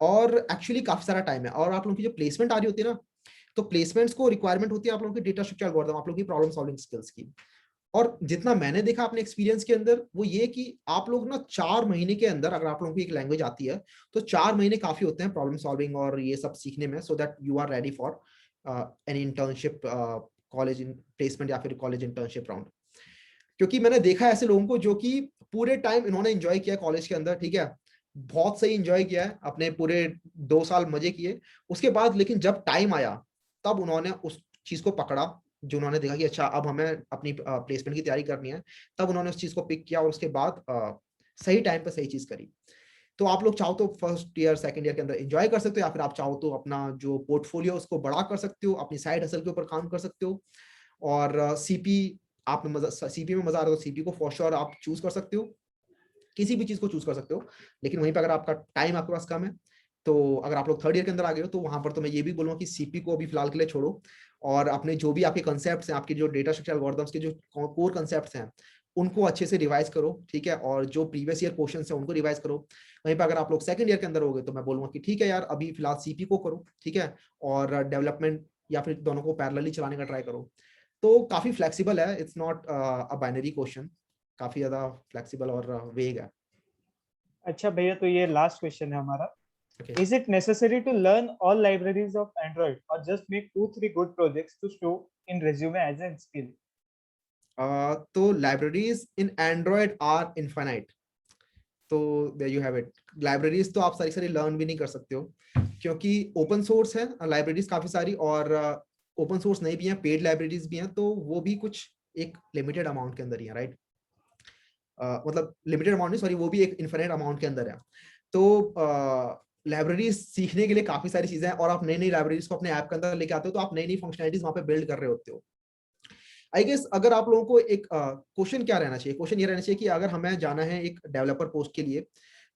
और एक्चुअली काफी सारा टाइम है। और आप लोगों की जो प्लेसमेंट आ रही होती है ना, तो प्लेसमेंट्स को रिक्वायरमेंट होती है आप लोगों की डेटा स्ट्रक्चर एल्गोरिथम, आप लोगों की प्रॉब्लम सॉल्विंग स्किल्स की। और जितना मैंने देखा अपने एक्सपीरियंस के अंदर, वो ये कि आप लोग ना 4 महीने के अंदर, अगर आप लोगों को एक लैंग्वेज आती है, तो 4 महीने काफी होते हैं प्रॉब्लम सॉल्विंग और ये सब सीखने में, so that you are ready for an internship, college placement या फिर कॉलेज इंटर्नशिप राउंड। क्योंकि मैंने देखा है ऐसे लोगों को जो कि पूरे टाइम इन्होंने एंजॉय किया कॉलेज के अंदर, ठीक है, बहुत सही एंजॉय किया है, अपने पूरे 2 साल मजे किए, उसके बाद लेकिन जब टाइम आया तब उन्होंने उस चीज को पकड़ा जो उन्होंने देखा कि अच्छा अब हमें अपनी प्लेसमेंट की तैयारी करनी है, तब उन्होंने उस चीज को पिक किया और उसके बाद सही टाइम पे सही चीज करी। तो आप लोग चाहो तो फर्स्ट ईयर सेकंड ईयर के अंदर एंजॉय कर सकते हो, या फिर आप चाहो तो अपना जो पोर्टफोलियो उसको बड़ा कर सकते हो, अपनी साइड हसल के ऊपर काम कर सकते हो। और सीपी आप में मजा, सीपी में मजा आ रहा है तो सीपी को फॉर श्योर आप चूज कर सकते हो, किसी भी चीज को चूज कर सकते हो। लेकिन वहीं पर अगर आपका टाइम आपके पास कम है, तो अगर आप लोग थर्ड ईयर के अंदर आ गए हो, तो वहां पर तो मैं ये भी बोलूंगा कि सीपी को अभी फिलहाल के लिए छोड़ो, और अपने जो भी आपके कंसेप्ट्स हैं, आपके जो डेटा स्ट्रक्चर एल्गोरिथम्स के जो कोर कंसेप्ट्स हैं, उनको अच्छे से रिवाइज करो, ठीक है। और जो प्रीवियस ईयर क्वेश्चंस हैं उनको रिवाइज करो। वहीं पर अगर आप लोग सेकंड ईयर के अंदर होगे, तो मैं बोलूंगा कि ठीक है यार अभी फिलहाल सीपी को करो, ठीक है, और डेवलपमेंट या फिर दोनों को पैरेलली चलाने का ट्राई करो। तो काफी फ्लेक्सिबल है, it's not a binary question, काफी ज्यादा फ्लेक्सिबल और वेग है। अच्छा भैया, तो ये लास्ट क्वेश्चन है हमारा। Okay. Is it necessary to learn all libraries of Android or just make 2-3 good projects to show in resume as a skill? तो libraries in Android are infinite. तो there you have it. Libraries तो आप सारी सारी learn भी नहीं कर सकते हो, क्योंकि ओपन सोर्स है लाइब्रेरीज काफी सारी, और ओपन सोर्स नहीं भी हैं, पेड लाइब्रेरीज भी हैं, तो वो भी कुछ एक लिमिटेड अमाउंट के अंदर ही है, राइट। मतलब लिमिटेड अमाउंट नहीं, सॉरी, वो भी एक इनफाइनाइट अमाउंट के अंदर है। तो लाइब्रेरीज सीखने के लिए काफी सारी चीजें हैं, और आप नई नई लाइब्रेरीज को अपने ऐप के अंदर लेके आते हो, तो आप नई नई फंक्शनलिटीज वहां पे बिल्ड कर रहे होते हो। आई गेस अगर आप लोगों को एक क्वेश्चन क्या रहना चाहिए, क्वेश्चन ये रहना चाहिए कि अगर हमें जाना है एक डेवलपर पोस्ट के लिए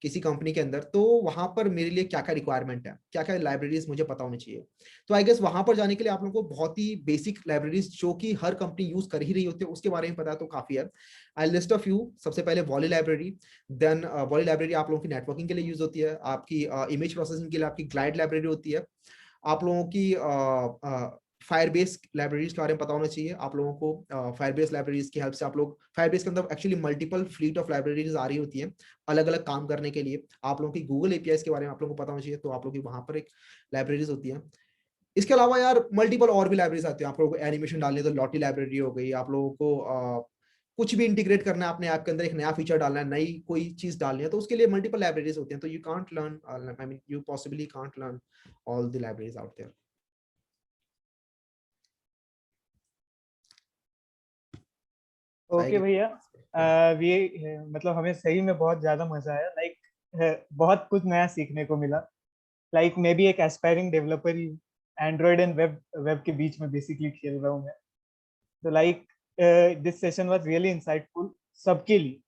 किसी कंपनी के अंदर, तो वहां पर मेरे लिए क्या क्या रिक्वायरमेंट है, क्या क्या लाइब्रेरीज मुझे पता होनी चाहिए। तो आई गेस वहां पर जाने के लिए आप लोगों को बहुत ही बेसिक लाइब्रेरीज जो कि हर कंपनी यूज कर ही रही होती है उसके बारे में पता है तो काफी है। I list of you. सबसे पहले Volley library. Then Volley library आप लोगों की नेटवर्किंग के लिए यूज होती है, आपकी इमेज प्रोसेसिंग के लिए आपकी ग्लाइड लाइब्रेरी होती है, आप लोगों की फायरबेस लाइब्रेरीज के बारे में पता होना चाहिए आप लोगों को। फायरबेस लाइब्रेरीज की हेल्प से आप लोग, फायरबेस के अंदर actually multiple fleet of libraries आ रही होती है अलग अलग काम करने के लिए। आप लोगों की गूगल एपीआई के बारे में आप लोगों को पता होना चाहिए, तो आप लोगों की वहां पर एक लाइब्रेरीज होती है। इसके अलावा यार मल्टीपल और भी लाइब्रेरीज आती है। आप लोगों को एनिमेशन डालनी है तो लॉटी लाइब्रेरी हो गई। आप लोगों को कुछ भी इंटीग्रेट करना है अपने ऐप के अंदर, एक नया फीचर डालना है, नई कोई चीज डालनी है, तो उसके लिए मल्टीपल लाइब्रेरीज होती हैं। तो you can't learn, I mean you possibly can't learn all the libraries out there. Okay भैया, ये मतलब हमें सही में बहुत ज्यादा मजा आया। लाइक बहुत कुछ नया सीखने को मिला। लाइक मैं भी एक aspiring developer he, Android and web के बीच में बेसिकली खेल रहा हूँ मैं। तो like this session was really insightful सबके लिए।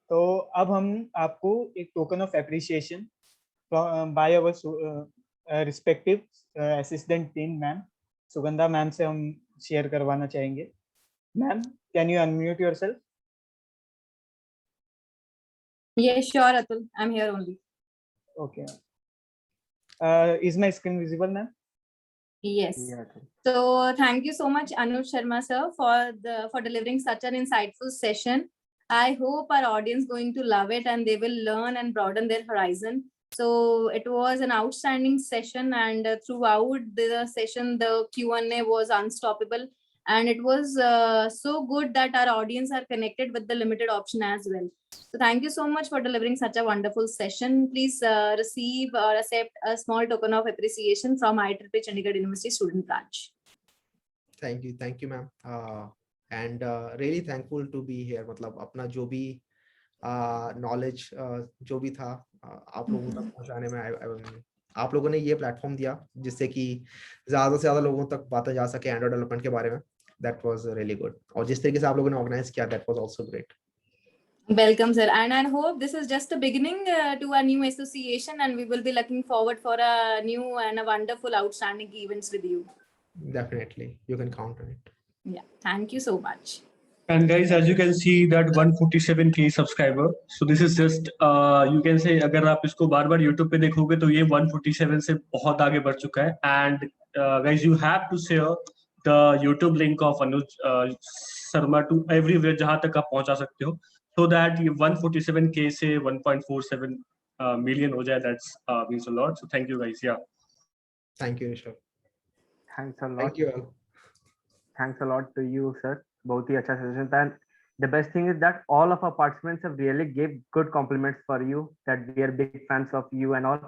तो अब हम आपको एक token of appreciation by our respective assistant dean ma'am Sugandha ma'am से हम शेयर करवाना चाहेंगे। Ma'am, can you unmute yourself? Yes, sure, Atul. I'm here only. Okay. Is my screen visible, ma'am? Yes. Yeah. So thank you so much, Anuj Sharma sir, for delivering such an insightful session. I hope our audience going to love it and they will learn and broaden their horizon. So it was an outstanding session, and throughout the session, the Q&A was unstoppable, and it was so good that our audience are connected with the limited option as well. So thank you so much for delivering such a wonderful session. Please receive or accept a small token of appreciation from IEEE Chandigarh University Student Branch. Thank you ma'am, and really thankful to be here. मतलब अपना जो भी knowledge जो भी था आप लोगों तक पहुंचाने में आप लोगों ने ये प्लेटफॉर्म दिया जिससे कि ज्यादा से ज्यादा लोगों तक बातें जा सके एंड्रॉइड डेवलपमेंट के बारे में। That was really good. और जिस तरीके से आप लोगों ने ऑर्गेनाइज किया, that was also great. Welcome, sir. And I hope this is just a beginning to a new association, and we will be looking forward for a new and a wonderful, outstanding events with you. Definitely, you can count on it. Yeah, thank you so much. And guys, as you can see that 147K subscriber. So this is just you can say अगर आप इसको बार-बार YouTube पे देखोगे तो ये 147 से बहुत आगे बढ़ चुका है. And guys, you have to share the YouTube link of Anuj Sharma to everywhere जहाँ तक आप पहुँचा सकते हो, so that ये 147K से 1.47 million हो जाए. That's means a lot. So thank you guys. Yeah. Thank you, Rishabh. Thanks a lot. Thank you all. Thanks a lot to you, sir. बहुत ही अच्छा session था. And the best thing is that all of our participants have really gave good compliments for you, that we are big fans of you and all.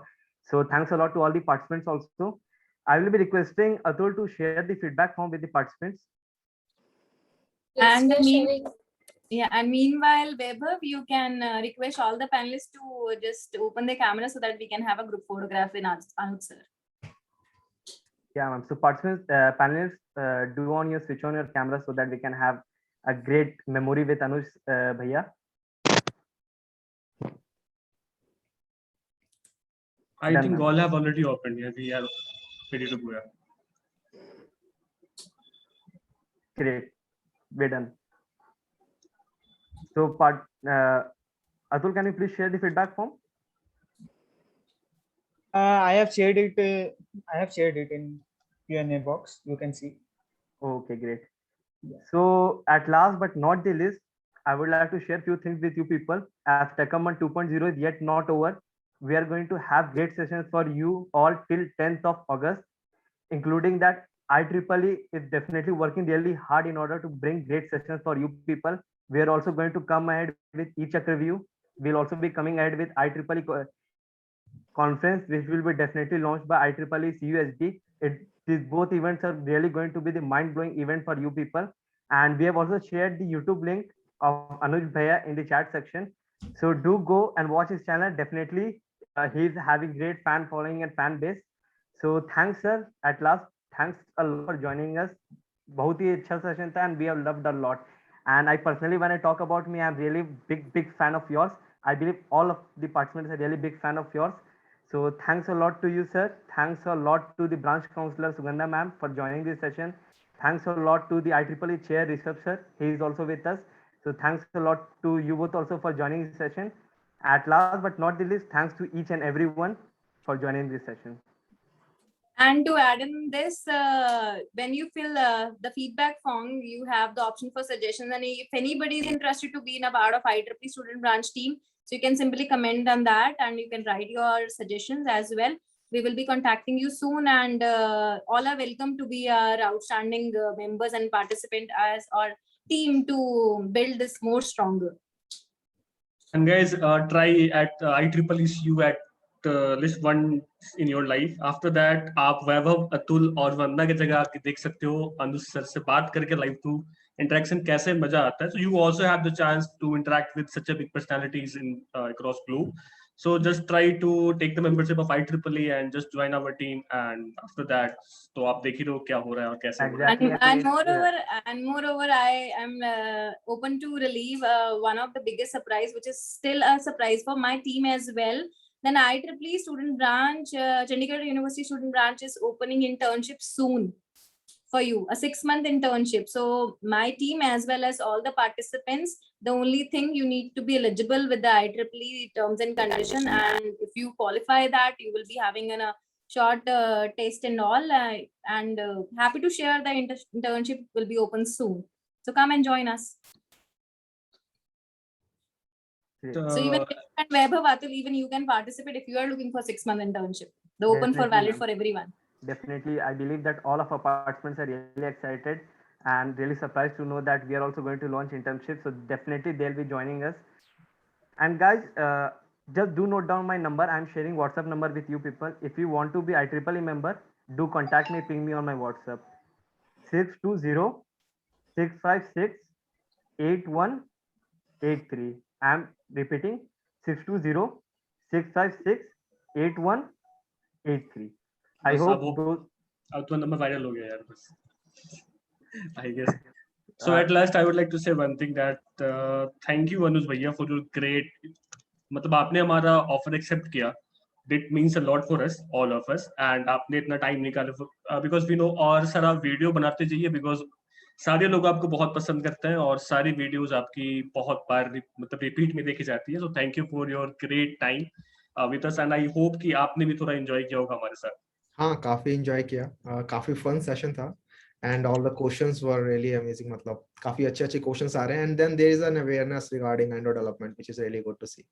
So thanks a lot to all the participants also. I will be requesting Atul to share the feedback form with the participants. Yes, And we are mean- sharing. Yeah, and meanwhile, Vaibhav, you can request all the panelists to just open the camera so that we can have a group photograph in Anuj sir. Yeah, ma'am. So participants, panelists, do on your switch on your camera so that we can have a great memory with Anuj Bhaiya. I Done, think ma'am. all have already opened. Yeah, we are ready to go. Yeah. Great, we're done. So Atul, can you please share the feedback form? I have shared it. I have shared it in Q&A box. You can see. Okay, great. Yeah. So at last but not the least, I would like to share few things with you people. As TechCommand 2.0 is yet not over, we are going to have great sessions for you all till 10th of August, including that IEEE is definitely working really hard in order to bring great sessions for you people. We are also going to come ahead with eCheck review. We'll also be coming ahead with IEEE conference, which will be definitely launched by IEEE CUSD. These both events are really going to be the mind-blowing event for you people. And we have also shared the YouTube link of Anuj Bhaiya in the chat section. So do go and watch his channel. Definitely, he's having great fan following and fan base. So thanks, sir. At last, thanks a lot for joining us. बहुत ही अच्छा session था, and we have loved a lot. And I personally, when I talk about me, I'm really big fan of yours. I believe all of the participants are really big fan of yours. So thanks a lot to you, sir. Thanks a lot to the branch counselor Sugandha ma'am for joining this session. Thanks a lot to the IEEE chair Rishabh sir. He is also with us. So thanks a lot to you both also for joining this session. At last but not the least, thanks to each and everyone for joining this session. And to add in this, when you fill the feedback form, you have the option for suggestions. And if anybody is interested to be in a part of IEEE student branch team, so you can simply comment on that and you can write your suggestions as well. We will be contacting you soon, and all are welcome to be our outstanding members and participant as our team to build this more stronger. And guys, try at IEEE CU at list one in your life. After that, आप वैभव, अतुल और वंदना की जगह आके देख सकते हो अनुज sir से बात करके live to interaction कैसे मजा आता है. So you also have the chance to interact with such a big personalities in across globe. So just try to take the membership of IEEE and just join our team. And after that, तो आप देख ही रहो क्या हो रहा है और कैसे हो रहा है. Exactly. And moreover, I am open to relieve one of the biggest surprise, which is still a surprise for my team as well. Then IEEE student branch, Chandigarh University student branch is opening internship soon for you, a 6-month internship. So my team as well as all the participants, the only thing you need to be eligible with the IEEE terms and condition, and if you qualify that, you will be having a short test and all, and happy to share the internship will be open soon. So come and join us. So even at Vaibhav, Atul, even you can participate if you are looking for 6-month internship. The open for Definitely, valid ma'am. for everyone. Definitely, I believe that all of our participants are really excited and really surprised to know that we are also going to launch internship. So definitely they'll be joining us. And guys, just do note down my number. I'm sharing WhatsApp number with you people. If you want to be IEEE member, do contact me, ping me on my WhatsApp. 620-656-8183. I'm repeating 620-656-8183. I बस hope अब those. अब तो number viral हो गया यार बस. I guess. So at last, I would like to say one thing that thank you Anuj भैया for your great. मतलब आपने हमारा ऑफर एक्सेप्ट किया. It means a lot for us, all of us, and आपने इतना time निकाला because we know और सारा वीडियो बनाते जाइए because सारे लोग आपको बहुत पसंद करते हैं और सारी वीडियोस आपकी बहुत बार मतलब रिपीट में देखी जाती है. So thank you for your great time with us, and I hope कि आपने भी थोड़ा एंजॉय किया होगा हमारे साथ. हाँ, काफी एंजॉय किया. काफी फन सेशन था and all the questions were really amazing. मतलब काफी अच्छे क्वेश्चंस आ रहे हैं, and then there is an awareness regarding Android development, which is really good to see.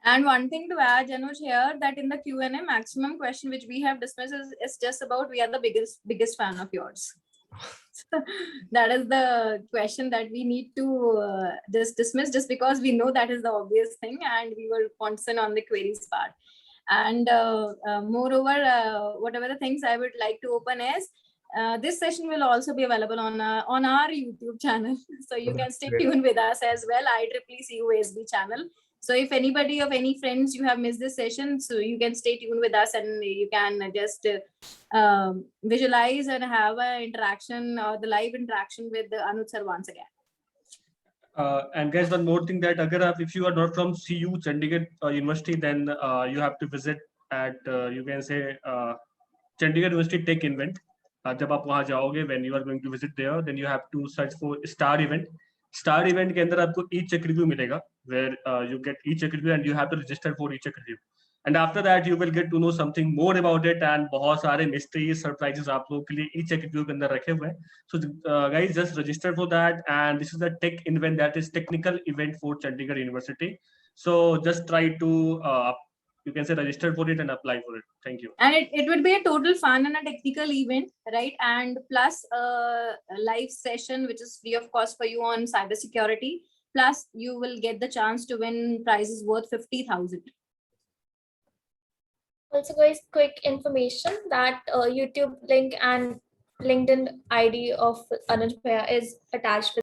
And one thing to add, Januj, here, that in the Q&A, maximum question which we have dismissed is just about we are the biggest fan of yours. So that is the question that we need to just dismiss, just because we know that is the obvious thing, and we were concerned on the queries part. And moreover, whatever the things I would like to open is, this session will also be available on our YouTube channel. So you can stay tuned with us as well, IEEE CU ASB channel. So if anybody of any friends you have missed this session, so you can stay tuned with us and you can just visualize and have an interaction or the live interaction with Anuj sir once again. And guys, one more thing that if you are not from CU Chandigarh University, then you have to visit at you can say Chandigarh University Tech Event. जब आप वहाँ जाओगे, when you are going to visit there, then you have to search for Star Event. Star Event के अंदर आपको e-check review मिलेगा, where you get e-check review and you have to register for e-check review. And after that, you will get to know something more about it, and बहुत सारे mysteries, surprises आप लोगों के लिए e-check review के अंदर रखे हुए हैं. So guys, just register for that. And this is the tech event, that is technical event for Chandigarh University. So just try to you can say register for it and apply for it. Thank you. And it would be a total fun and a technical event, right? And plus a live session, which is free of cost for you on cybersecurity. Plus you will get the chance to win prizes worth 50,000. Also, guys, quick information that YouTube link and LinkedIn ID of Anuj Bhaiya is attached with